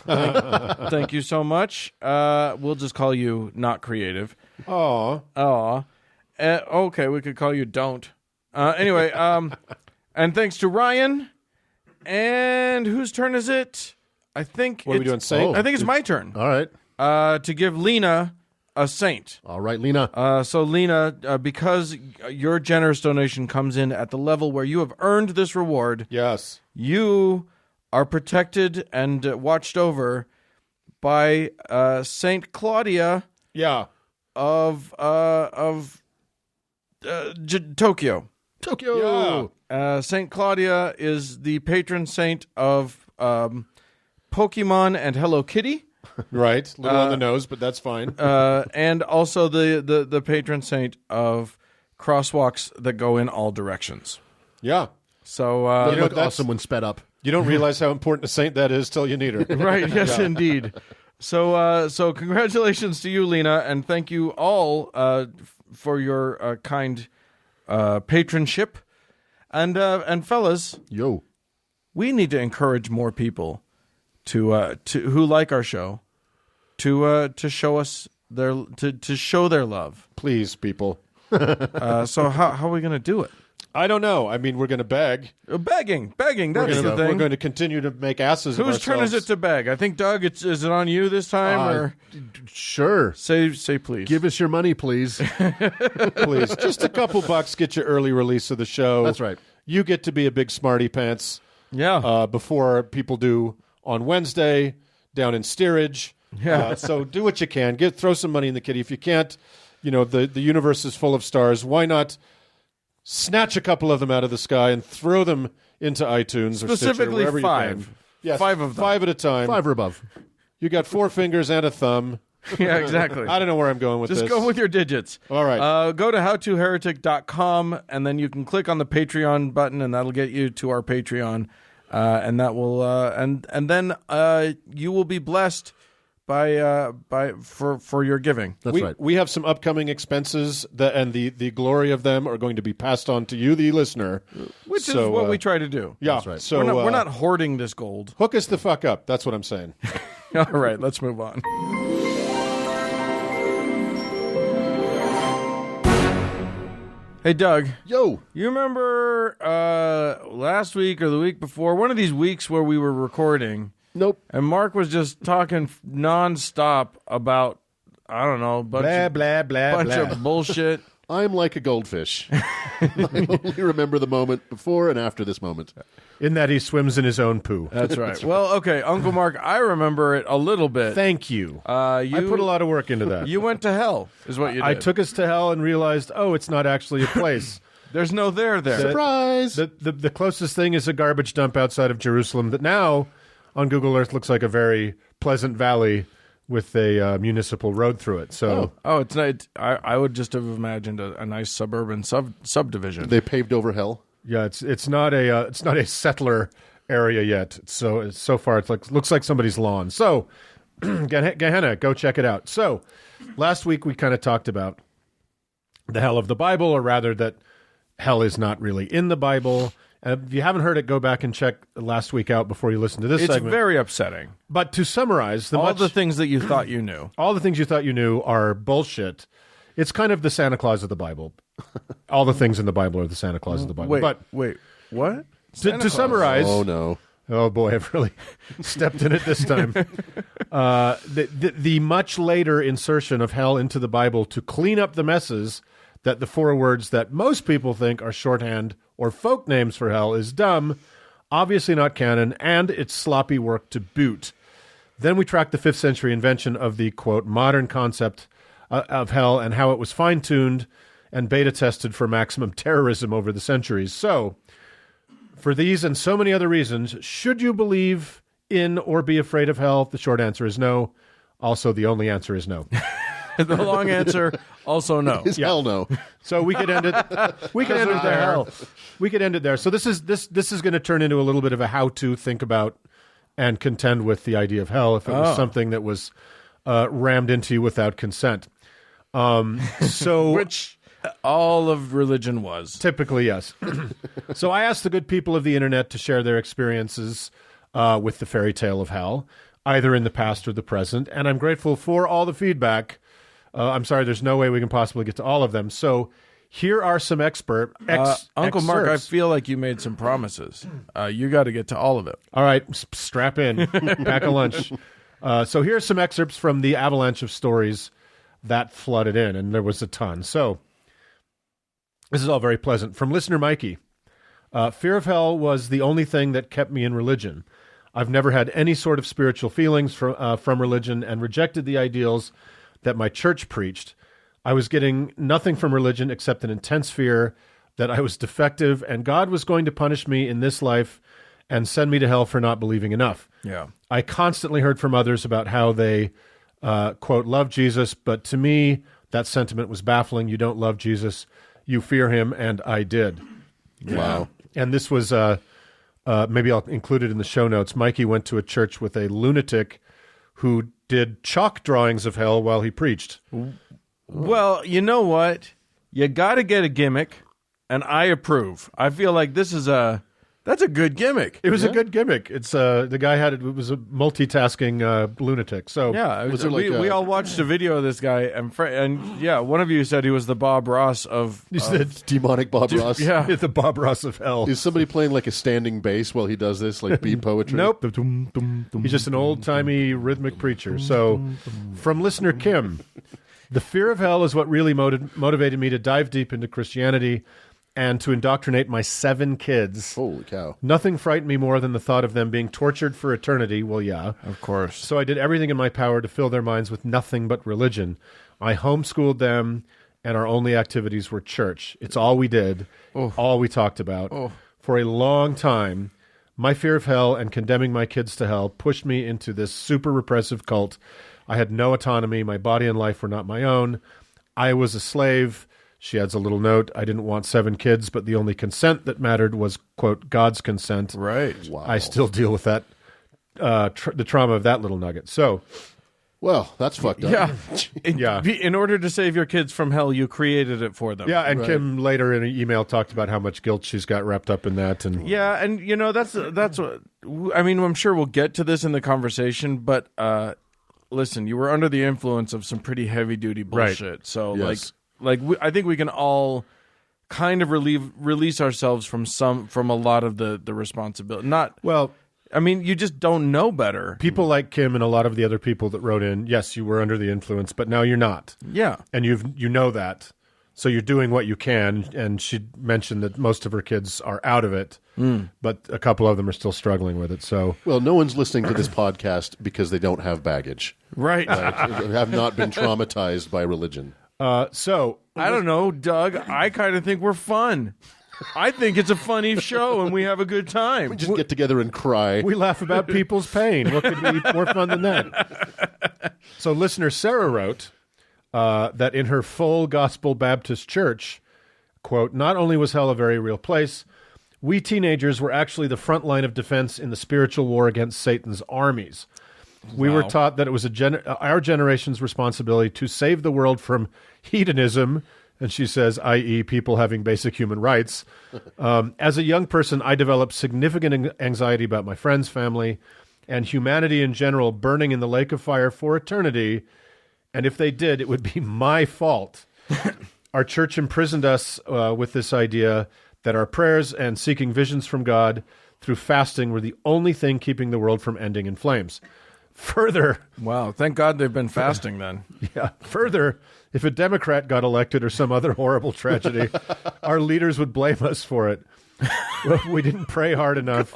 Thank you so much. We'll just call you not creative. Aw. Okay, we could call you don't. Anyway, and thanks to Ryan. And whose turn is it? I think What are we doing, Saint? I think it's my turn. All right. To give Lena a saint. All right, Lena. So Lena, because your generous donation comes in at the level where you have earned this reward, Yes. you are protected and watched over by Saint Claudia Yeah. of Tokyo. Tokyo. Saint Claudia is the patron saint of Pokemon and Hello Kitty. Right. A little on the nose, but that's fine. And also the patron saint of crosswalks that go in all directions. Yeah. So They look that's- awesome when sped up. You don't realize how important a saint that is till you need her. right, yes, indeed. So congratulations to you, Lena, and thank you all for your kind patronship. And fellas, Yo. we need to encourage more people to who like our show to show us to show their love. Please, people. So how are we going to do it? I don't know. I mean, we're going to beg. Begging. That's the We're thing. going to continue to make asses of Whose ourselves. turn is it to beg? I think, Doug, is it on you this time? Or Sure. say please. Give us your money, please. Please, just a couple bucks, get your early release of the show. That's right. You get to be a big smarty pants before people do on Wednesday down in steerage. Yeah. So do what you can. Throw some money in the kitty. If you can't, the universe is full of stars. Why not snatch a couple of them out of the sky and throw them into iTunes or Stitcher, Specifically wherever 5. you can. Yes, 5 of them. 5 at a time. 5 or above. You got 4 fingers and a thumb. Yeah, exactly. I don't know where I'm going with this. Just go with your digits. All right. Go to howtoheretic.com, and then you can click on the Patreon button, and that'll get you to our Patreon. And that will and then you will be blessed for your giving. That's right. We have some upcoming expenses and the glory of them are going to be passed on to you, the listener. Which is what we try to do. Yeah. That's right. So We're not hoarding this gold. hook us the fuck up. That's what I'm saying. All right, let's move on. Hey, Doug. Yo. You remember last week or the week before, one of these weeks where we were recording, Nope. and Mark was just talking nonstop about, I don't know, bunch of bullshit. I'm like a goldfish. I only remember the moment before and after this moment. In that he swims in his own poo. That's right. Well, okay, Uncle Mark, I remember it a little bit. Thank you. You I put a lot of work into that. You went to hell, is what you did. I took us to hell and realized, it's not actually a place. There's no there. Surprise! The closest thing is a garbage dump outside of Jerusalem that now on Google Earth looks like a very pleasant valley with a municipal road through it. So, it's not. I would just have imagined a nice suburban subdivision. They paved over hell. yeah, it's not a settler area yet. So far it looks like somebody's lawn. So, Gehenna, go check it out. So, last week we kind of talked about the hell of the Bible, or rather that hell is not really in the Bible. If you haven't heard it, go back and check last week out before you listen to this It's segment. very upsetting. But to summarize, All the things that you thought you knew. all the things you thought you knew are bullshit. It's kind of the Santa Claus of the Bible. All the things in the Bible are the Santa Claus of the Bible. Wait, what? To summarize, Oh, no. oh boy, I've really stepped in it this time. The much later insertion of hell into the Bible to clean up the messes that the 4 words that most people think are shorthand or folk names for hell is dumb, obviously not canon, and it's sloppy work to boot. Then we track the 5th century invention of the, quote, modern concept of hell and how it was fine-tuned and beta-tested for maximum terrorism over the centuries. So, for these and so many other reasons, should you believe in or be afraid of hell? The short answer is no. Also, the only answer is no. The long answer, also no. Is hell no. So we could end it. We could end it there. We could end it there. So this is going to turn into a little bit of a how-to think about and contend with the idea of hell if it was something that was rammed into you without consent. So Which all of religion was. typically, yes. So I asked the good people of the internet to share their experiences with the fairy tale of hell, either in the past or the present, and I'm grateful for all the feedback. I'm sorry, there's no way we can possibly get to all of them. So here are some Uncle Mark, I excerpts. feel like you made some promises. You got to get to all of it. All right, strap in, pack a lunch. So here are some excerpts from the avalanche of stories that flooded in, and there was a ton. So this is all very pleasant. From listener Mikey, fear of hell was the only thing that kept me in religion. I've never had any sort of spiritual feelings from religion and rejected the ideals that my church preached. I was getting nothing from religion except an intense fear that I was defective and God was going to punish me in this life and send me to hell for not believing enough. Yeah. I constantly heard from others about how they, quote, love Jesus, but to me, that sentiment was baffling. You don't love Jesus, you fear him, and I did. Wow. And this was, maybe I'll include it in the show notes. Mikey went to a church with a lunatic who did chalk drawings of hell while he preached. Well, you know what? You got to get a gimmick, and I approve. I feel like this is a That's a good gimmick. It was a good gimmick. It's the guy had it was a multitasking lunatic. So Yeah, Was there like we a- all watched a video of this guy, and yeah, one of you said he was the Bob Ross of. he said, Demonic Bob Ross. Yeah, the Bob Ross of hell. Is somebody playing like a standing bass while he does this, like beat poetry? Nope. He's just an old-timey rhythmic preacher. So, from listener Kim, the fear of hell is what really motivated me to dive deep into Christianity and to indoctrinate my 7 kids. Holy cow. Nothing frightened me more than the thought of them being tortured for eternity. Well, yeah. of course. So I did everything in my power to fill their minds with nothing but religion. I homeschooled them, and our only activities were church. It's all we did, all we talked about. For a long time, my fear of hell and condemning my kids to hell pushed me into this super repressive cult. I had no autonomy. My body and life were not my own. I was a slave. She adds a little note. I didn't want 7 kids, but the only consent that mattered was, quote, God's consent. Right. Wow. I still deal with that, the trauma of that little nugget. So, Well, that's fucked up. Yeah. Yeah. In order to save your kids from hell, you created it for them. yeah, and Right. Kim later in an email talked about how much guilt she's got wrapped up in that. And Yeah, and that's what I mean. I'm sure we'll get to this in the conversation, but listen, you were under the influence of some pretty heavy duty Right. bullshit. So Yes. I think we can all kind of release ourselves from a lot of the responsibility. Not well, I mean, you just don't know better. people like Kim and a lot of the other people that wrote in, yes, you were under the influence, but now you're not. Yeah. And you know that. So you're doing what you can. And she mentioned that most of her kids are out of it, but a couple of them are still struggling with it. So Well, no one's listening to this podcast because they don't have baggage. Right. Have not been traumatized by religion. so I don't know, Doug. I kind of think we're fun. I think it's a funny show and we have a good time. Just get together and cry. we laugh about people's pain. What could be more fun than that? So listener Sarah wrote that in her Full Gospel Baptist Church, quote, not only was hell a very real place, we teenagers were actually the front line of defense in the spiritual war against Satan's armies. We were taught that it was our generation's responsibility to save the world from hedonism, and she says, i.e., people having basic human rights. As a young person, I developed significant anxiety about my friends, family, and humanity in general burning in the lake of fire for eternity, and if they did, it would be my fault. Our church imprisoned us with this idea that our prayers and seeking visions from God through fasting were the only thing keeping the world from ending in flames. Further, Wow. Thank God they've been fasting then. further, if a Democrat got elected or some other horrible tragedy, our leaders would blame us for it. Well, we didn't pray hard enough.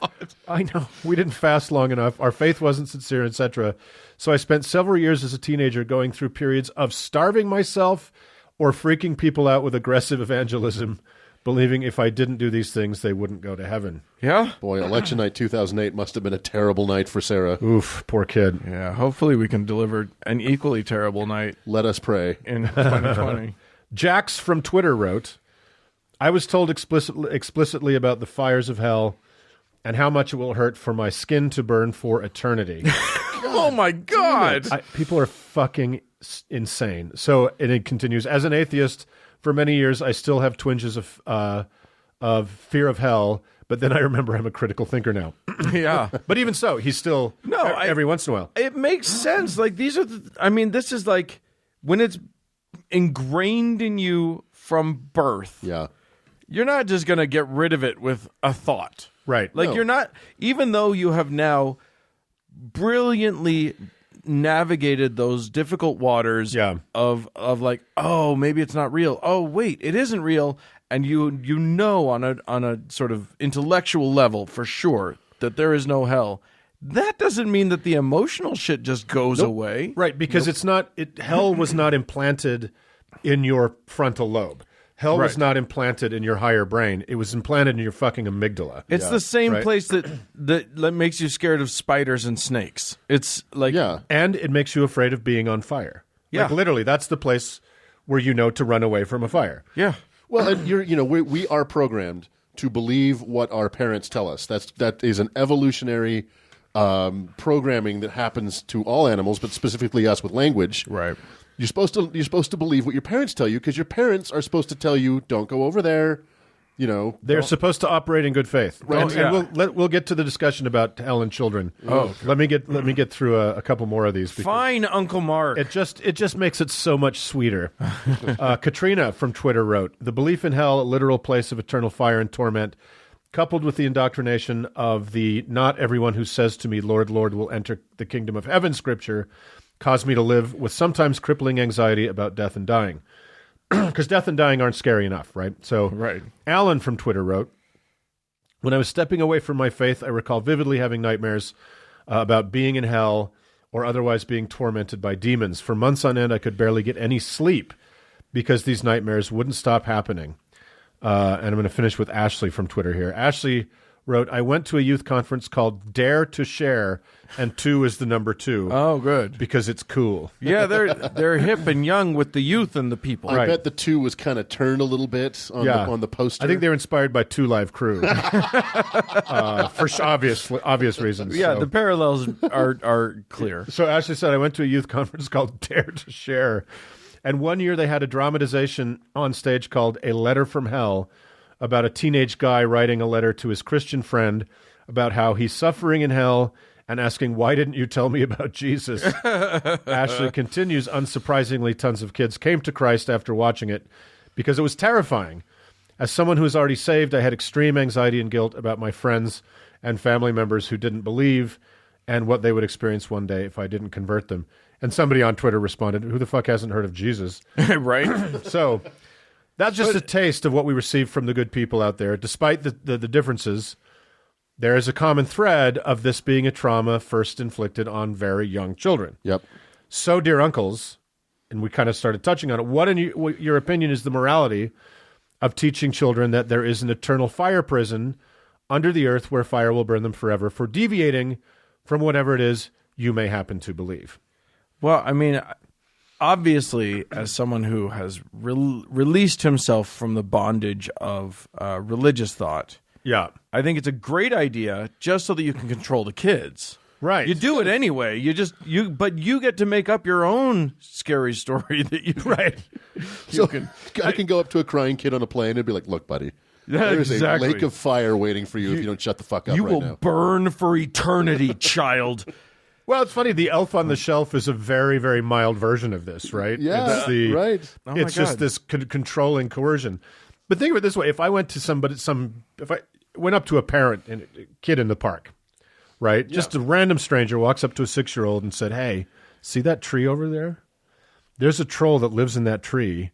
I know. We didn't fast long enough. Our faith wasn't sincere, etc. So I spent several years as a teenager going through periods of starving myself or freaking people out with aggressive evangelism, believing if I didn't do these things, they wouldn't go to heaven. Yeah? Boy, election night 2008 must have been a terrible night for Sarah. Oof, poor kid. Yeah. Hopefully we can deliver an equally terrible night Let us pray. in 2020. Jax from Twitter wrote, I was told explicitly about the fires of hell and how much it will hurt for my skin to burn for eternity. Oh my God. People are fucking insane. So, and it continues, as an atheist, for many years, I still have twinges of fear of hell, but then I remember I'm a critical thinker now. Yeah. But even so, he's still, every once in a while. It makes sense. Like these are this is like when it's ingrained in you from birth. Yeah. You're not just going to get rid of it with a thought. Right. Like you're not, even though you have now brilliantly navigated those difficult waters of like, oh, maybe it's not real. Oh, wait, it isn't real. And you know on a sort of intellectual level for sure that there is no hell. That doesn't mean that the emotional shit just goes away. Right, because hell was not implanted in your frontal lobe. Hell was not implanted in your higher brain. It was implanted in your fucking amygdala. It's the same place that makes you scared of spiders and snakes. It's like And it makes you afraid of being on fire. Yeah. Like literally, that's the place where you know to run away from a fire. yeah. Well, and we are programmed to believe what our parents tell us. That is an evolutionary programming that happens to all animals, but specifically us with language. Right. You're supposed to believe what your parents tell you because your parents are supposed to tell you, don't go over there, They're supposed to operate in good faith. Right. And we'll get to the discussion about hell and children. Oh, let me get through a couple more of these. Fine, Uncle Mark. It just makes it so much sweeter. Katrina from Twitter wrote, "The belief in hell, a literal place of eternal fire and torment, coupled with the indoctrination of the 'not everyone who says to me, Lord, Lord, will enter the kingdom of heaven' scripture, caused me to live with sometimes crippling anxiety about death and dying." Because death and dying aren't scary enough, right? So Right. Alan from Twitter wrote, "When I was stepping away from my faith, I recall vividly having nightmares about being in hell or otherwise being tormented by demons. For months on end, I could barely get any sleep because these nightmares wouldn't stop happening." And I'm going to finish with Ashley from Twitter here. Ashley wrote, "I went to a youth conference called Dare to Share, and 2 is the number 2. Oh, good. Because it's cool." Yeah, they're hip and young with the youth and the people. I bet the 2 was kind of turned a little bit on the poster. I think they were inspired by 2 Live Crew for obvious reasons. Yeah, so. the parallels are clear. So Ashley said, "I went to a youth conference called Dare to Share, and one year they had a dramatization on stage called A Letter from Hell about a teenage guy writing a letter to his Christian friend about how he's suffering in hell and asking, 'Why didn't you tell me about Jesus?'" Ashley continues, "Unsurprisingly, tons of kids came to Christ after watching it because it was terrifying. As someone who is already saved, I had extreme anxiety and guilt about my friends and family members who didn't believe and what they would experience one day if I didn't convert them." And somebody on Twitter responded, "Who the fuck hasn't heard of Jesus?" Right? So that's just a taste of what we receive from the good people out there. Despite the differences, there is a common thread of this being a trauma first inflicted on very young children. Yep. So, dear uncles, and we kind of started touching on it, what in your opinion is the morality of teaching children that there is an eternal fire prison under the earth where fire will burn them forever for deviating from whatever it is you may happen to believe? Well, I mean, obviously, as someone who has released himself from the bondage of religious thought, Yeah. I think it's a great idea just so that you can control the kids. Right. You do it anyway. But you get to make up your own scary story that you Right. So I can go up to a crying kid on a plane and be like, "Look, buddy, there's exactly. a lake of fire waiting for you if you don't shut the fuck up You right will now." burn for eternity, child. Well, it's funny. The elf on the shelf is a very, very mild version of this, right? Yeah, it's right. Oh my it's just God. this controlling coercion. But think of it this way: if I went to if I went up to a parent and a kid in the park, right? Just a random stranger walks up to a 6-year-old and said, "Hey, see that tree over there? There's a troll that lives in that tree,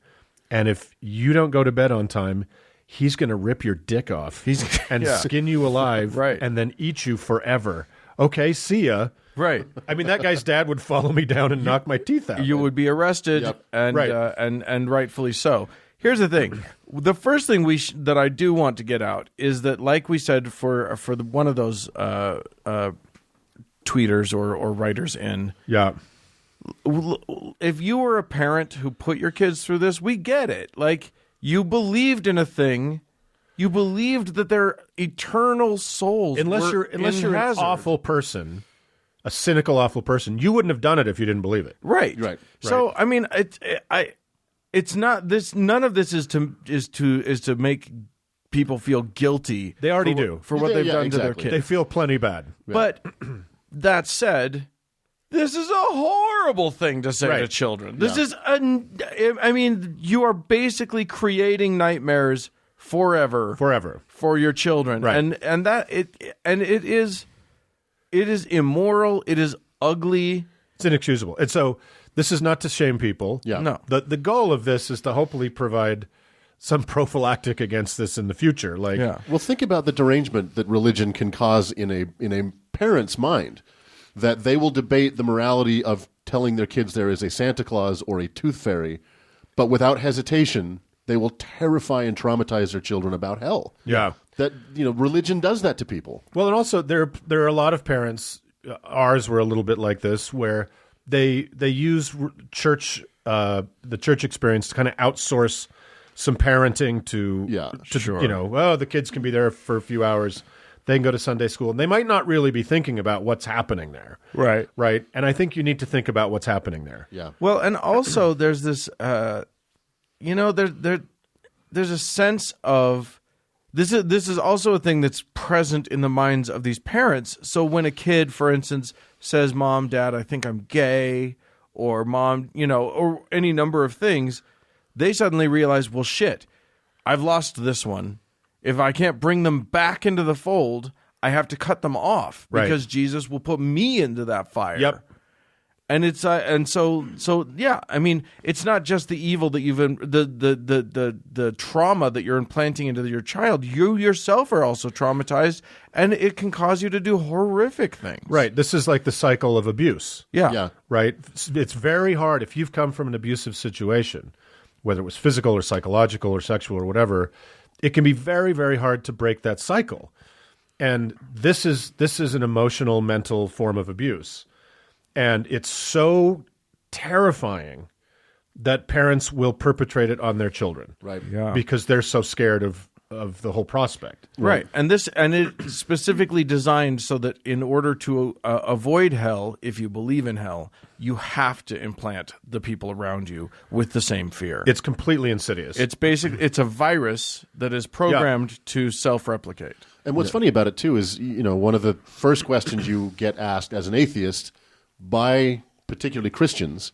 and if you don't go to bed on time, he's going to rip your dick off and skin you alive, Right. and then eat you forever. Okay, see ya." Right. I mean, that guy's dad would follow me down and knock my teeth out. You would be arrested, Yep. and Right. and rightfully so. Here's the thing: the first thing that I do want to get out is that, like we said, for one of those tweeters or writers in, Yeah. if you were a parent who put your kids through this, we get it. Like, you believed in a thing. You believed that their eternal souls Unless were you're in an hazard. awful person, a cynical, awful person, you wouldn't have done it if you didn't believe it. Right. Right. So I mean, it's not this. None of this is to make people feel guilty. They already for, do. for what Yeah, they've yeah, done to their exactly. kids. They feel plenty bad. But that said, this is a horrible thing to say to Right. children. This is I mean, you are basically creating nightmares forever for your children, Right. and it is immoral. It is ugly. It's inexcusable. And so this is not to shame people. Yeah. No. The goal of this is to hopefully provide some prophylactic against this in the future. Like, Well, think about the derangement that religion can cause in a parent's mind, that they will debate the morality of telling their kids there is a Santa Claus or a tooth fairy, but without hesitation, they will terrify and traumatize their children about hell. Yeah. That, religion does that to people. Well, and also there are a lot of parents. Ours were a little bit like this, where they use church, the church experience to kind of outsource some parenting to the kids can be there for a few hours. They can go to Sunday school, and they might not really be thinking about what's happening there. Right. Right. And I think you need to think about what's happening there. Yeah. Well, and also there's this, there's a sense of This is also a thing that's present in the minds of these parents. So when a kid, for instance, says, "Mom, Dad, I think I'm gay," or "Mom," or any number of things, they suddenly realize, well, shit, I've lost this one. If I can't bring them back into the fold, I have to cut them off because Jesus will put me into that fire. Yep. And it's so yeah. I mean, it's not just the evil that the trauma that you're implanting into your child. You yourself are also traumatized, and it can cause you to do horrific things. Right. This is like the cycle of abuse. Yeah. Right. It's very hard if you've come from an abusive situation, whether it was physical or psychological or sexual or whatever. It can be very, very hard to break that cycle. And this is an emotional, mental form of abuse. And it's so terrifying that parents will perpetrate it on their children. Right. Yeah. Because they're so scared of the whole prospect. Right. And it's specifically designed so that in order to avoid hell, if you believe in hell, you have to implant the people around you with the same fear. It's completely insidious. It's a virus that is programmed to self-replicate. And what's funny about it, too, is, one of the first questions you get asked as an atheist by particularly Christians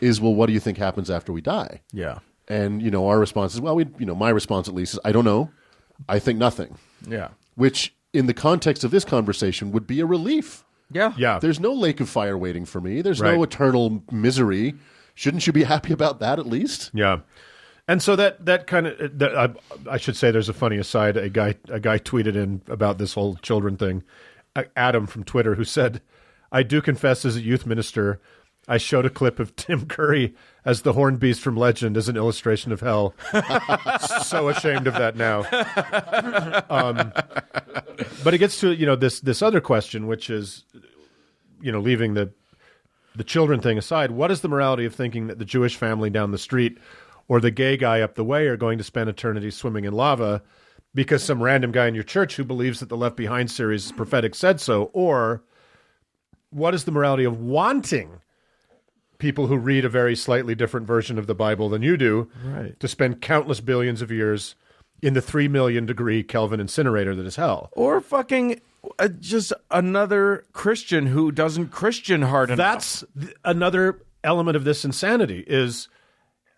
is, well, what do you think happens after we die? Yeah. And, our response is, well, my response at least is, I don't know. I think nothing. Yeah. Which, in the context of this conversation, would be a relief. Yeah. Yeah. There's no lake of fire waiting for me. There's Right. no eternal misery. Shouldn't you be happy about that at least? Yeah. And so that kind of I should say there's a funny aside. A guy tweeted in about this whole children thing. Adam from Twitter, who said, "I do confess, as a youth minister, I showed a clip of Tim Curry as the horned beast from Legend as an illustration of hell." So ashamed of that now. But it gets to this other question, which is leaving the children thing aside. What is the morality of thinking that the Jewish family down the street or the gay guy up the way are going to spend eternity swimming in lava because some random guy in your church who believes that the Left Behind series is prophetic said so? Or what is the morality of wanting people who read a very slightly different version of the Bible than you do to spend countless billions of years in the 3 million degree Kelvin incinerator that is hell? Or fucking just another Christian who doesn't Christian hard enough. That's another element of this insanity is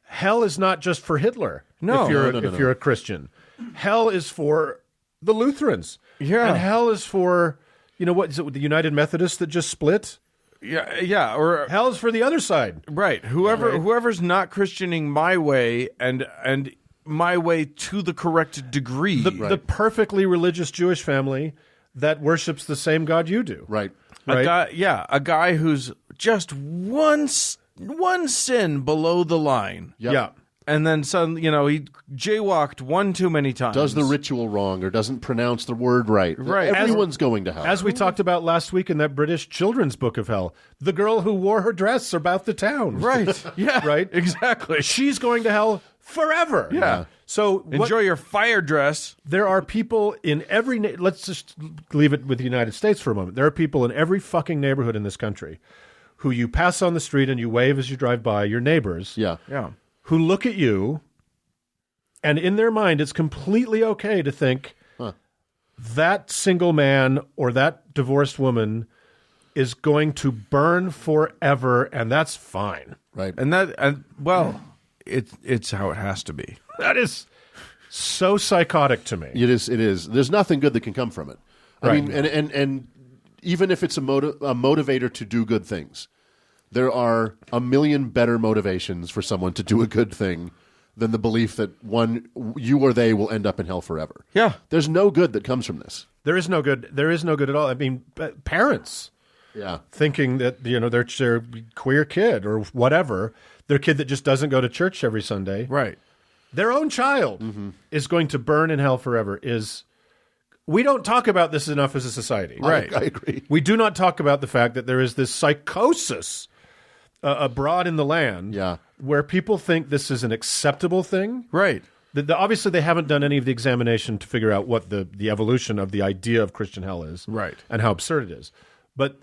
hell is not just for Hitler. No. If you're a Christian. Hell is for the Lutherans. Yeah. And hell is for, what is it, the United Methodists that just split? Yeah, or Hell is for the other side. right. Whoever's not Christianing my way and my way to the correct degree. The perfectly religious Jewish family that worships the same God you do. Right. A guy who's just one sin below the line. Yep. Yeah. And then he jaywalked one too many times. Does the ritual wrong or doesn't pronounce the word right. Right. Everyone's going to hell. As we talked about last week in that British children's book of hell, the girl who wore her dress about the town. Right. Yeah. Right? Exactly. She's going to hell forever. Yeah. So Enjoy your fire dress. there are people in every let's just leave it with the United States for a moment. There are people in every fucking neighborhood in this country who you pass on the street and you wave as you drive by, your neighbors. Yeah. Yeah. Who look at you, and in their mind, it's completely okay to think that single man or that divorced woman is going to burn forever, and that's fine. Right. It's how it has to be. That is so psychotic to me. It is. There's nothing good that can come from it. I Right. mean, and even if it's a motivator to do good things, there are a million better motivations for someone to do a good thing than the belief that you or they will end up in hell forever. Yeah. There's no good that comes from this. There is no good. There is no good at all. I mean, parents Yeah. thinking that their queer kid or whatever, their kid that just doesn't go to church every Sunday, Right. their own child is going to burn in hell forever. We don't talk about this enough as a society. Right. I agree. We do not talk about the fact that there is this psychosis abroad in the land where people think this is an acceptable thing. Right. Obviously, they haven't done any of the examination to figure out what the evolution of the idea of Christian hell is, Right. and how absurd it is. But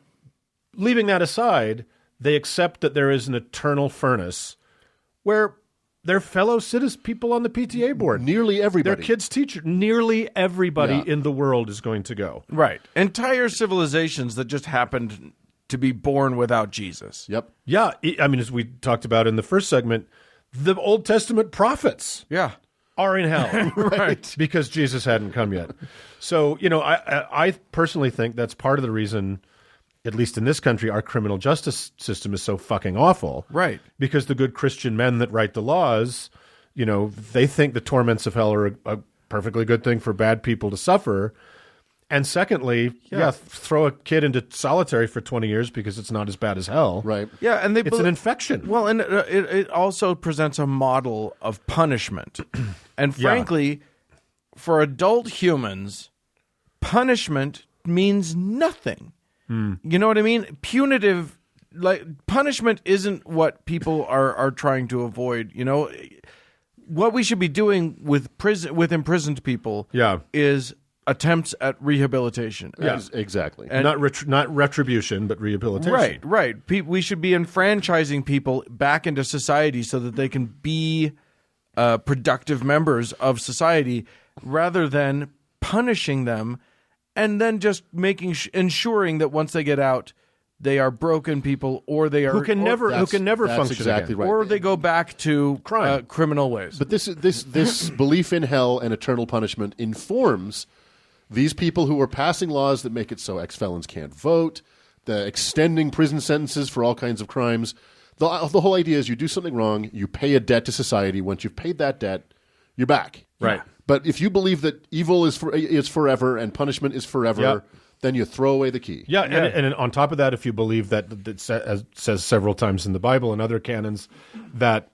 leaving that aside, they accept that there is an eternal furnace where their fellow citizens, people on the PTA board. Nearly everybody. Their kids' teacher. Nearly everybody Yeah. in the world is going to go. Right. Entire civilizations that just happened to be born without Jesus. Yep. Yeah, I mean, as we talked about in the first segment, the Old Testament prophets Yeah. are in hell. Right. Because Jesus hadn't come yet. So, I personally think that's part of the reason, at least in this country, our criminal justice system is so fucking awful. Right. Because the good Christian men that write the laws, they think the torments of hell are a perfectly good thing for bad people to suffer. And secondly, throw a kid into solitary for 20 years because it's not as bad as hell. Right. Yeah, and It's an infection. Well, and it also presents a model of punishment. And frankly, for adult humans, punishment means nothing. You know what I mean? Punitive, punishment isn't what people are trying to avoid. What we should be doing with imprisoned people is attempts at rehabilitation. Yes, exactly. And- not retribution, but rehabilitation. Right. We should be enfranchising people back into society so that they can be productive members of society rather than punishing them and then just ensuring that once they get out, they are broken people or they are Who can never That's function exactly again. right. or they go back to Crime. criminal ways. But this belief in hell and eternal punishment informs these people who are passing laws that make it so ex-felons can't vote, the extending prison sentences for all kinds of crimes. The whole idea is you do something wrong, you pay a debt to society. Once you've paid that debt, you're back. Right. But if you believe that evil is forever and punishment is forever, then you throw away the key. Yeah, and on top of that, if you believe that it says several times in the Bible and other canons that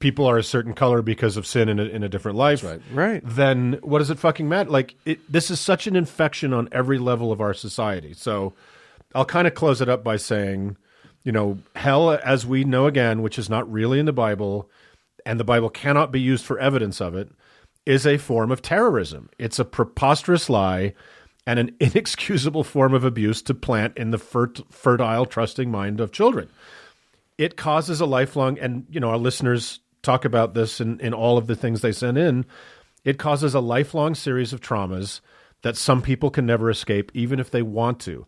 people are a certain color because of sin in a different life, That's right. then what does it fucking matter? This is such an infection on every level of our society. So I'll kind of close it up by saying, hell as we know again, which is not really in the Bible, and the Bible cannot be used for evidence of it, is a form of terrorism. It's a preposterous lie and an inexcusable form of abuse to plant in the fertile, trusting mind of children. It causes a lifelong, and our listeners talk about this in all of the things they send in, it causes a lifelong series of traumas that some people can never escape, even if they want to.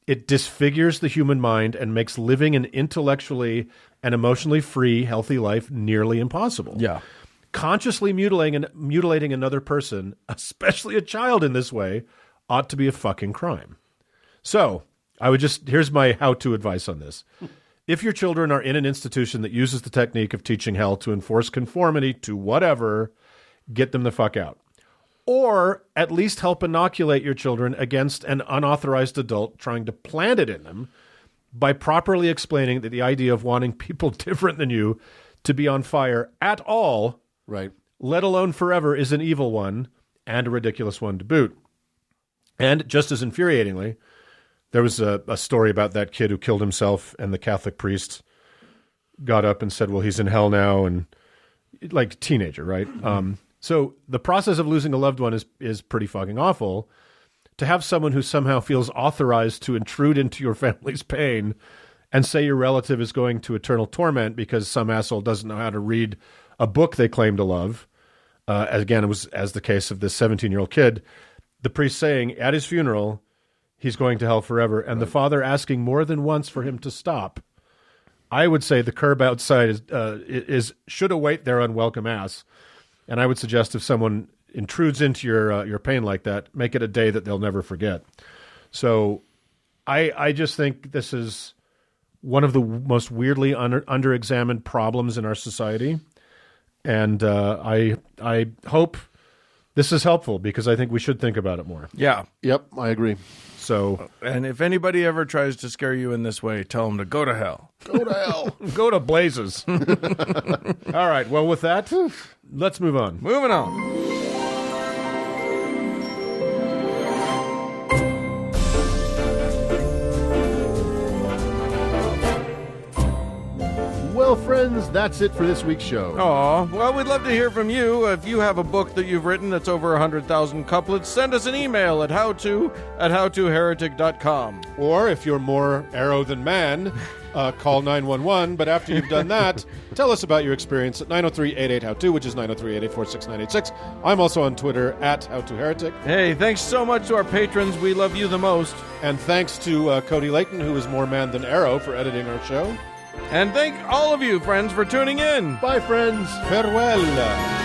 It disfigures the human mind and makes living an intellectually and emotionally free, healthy life nearly impossible. Yeah. Consciously mutilating another person, especially a child in this way, ought to be a fucking crime. So, here's my how-to advice on this. If your children are in an institution that uses the technique of teaching hell to enforce conformity to whatever, get them the fuck out. Or at least help inoculate your children against an unauthorized adult trying to plant it in them by properly explaining that the idea of wanting people different than you to be on fire at all, Right. let alone forever, is an evil one and a ridiculous one to boot. And just as infuriatingly, there was a story about that kid who killed himself, and the Catholic priest got up and said, well, he's in hell now, and like teenager, right? So the process of losing a loved one is pretty fucking awful. To have someone who somehow feels authorized to intrude into your family's pain and say your relative is going to eternal torment because some asshole doesn't know how to read a book they claim to love. Again, it was as the case of this 17-year-old kid, the priest saying at his funeral, he's going to hell forever, and the father asking more than once for him to stop. I would say the curb outside should await their unwelcome ass. And I would suggest if someone intrudes into your pain like that, make it a day that they'll never forget. So I just think this is one of the most weirdly under-examined problems in our society. And I hope this is helpful because I think we should think about it more. Yeah. Yep, I agree. So, And if anybody ever tries to scare you in this way, tell them to go to hell. Go to hell. go to blazes. All right. Well, with that, let's move on. Moving on. Well, friends, friends, that's it for this week's show. Aw, well, we'd love to hear from you. If you have a book that you've written that's over 100,000 couplets, send us an email at howto@howtoheretic.com. Or if you're more arrow than man, call 911. But after you've done that, tell us about your experience at 903-88-HOW-TO, which is 903-884-6986. I'm also on Twitter at HowToHeretic. Hey, thanks so much to our patrons. We love you the most. And thanks to Cody Layton, who is more man than arrow, for editing our show. And thank all of you, friends, for tuning in. Bye, friends. Farewell.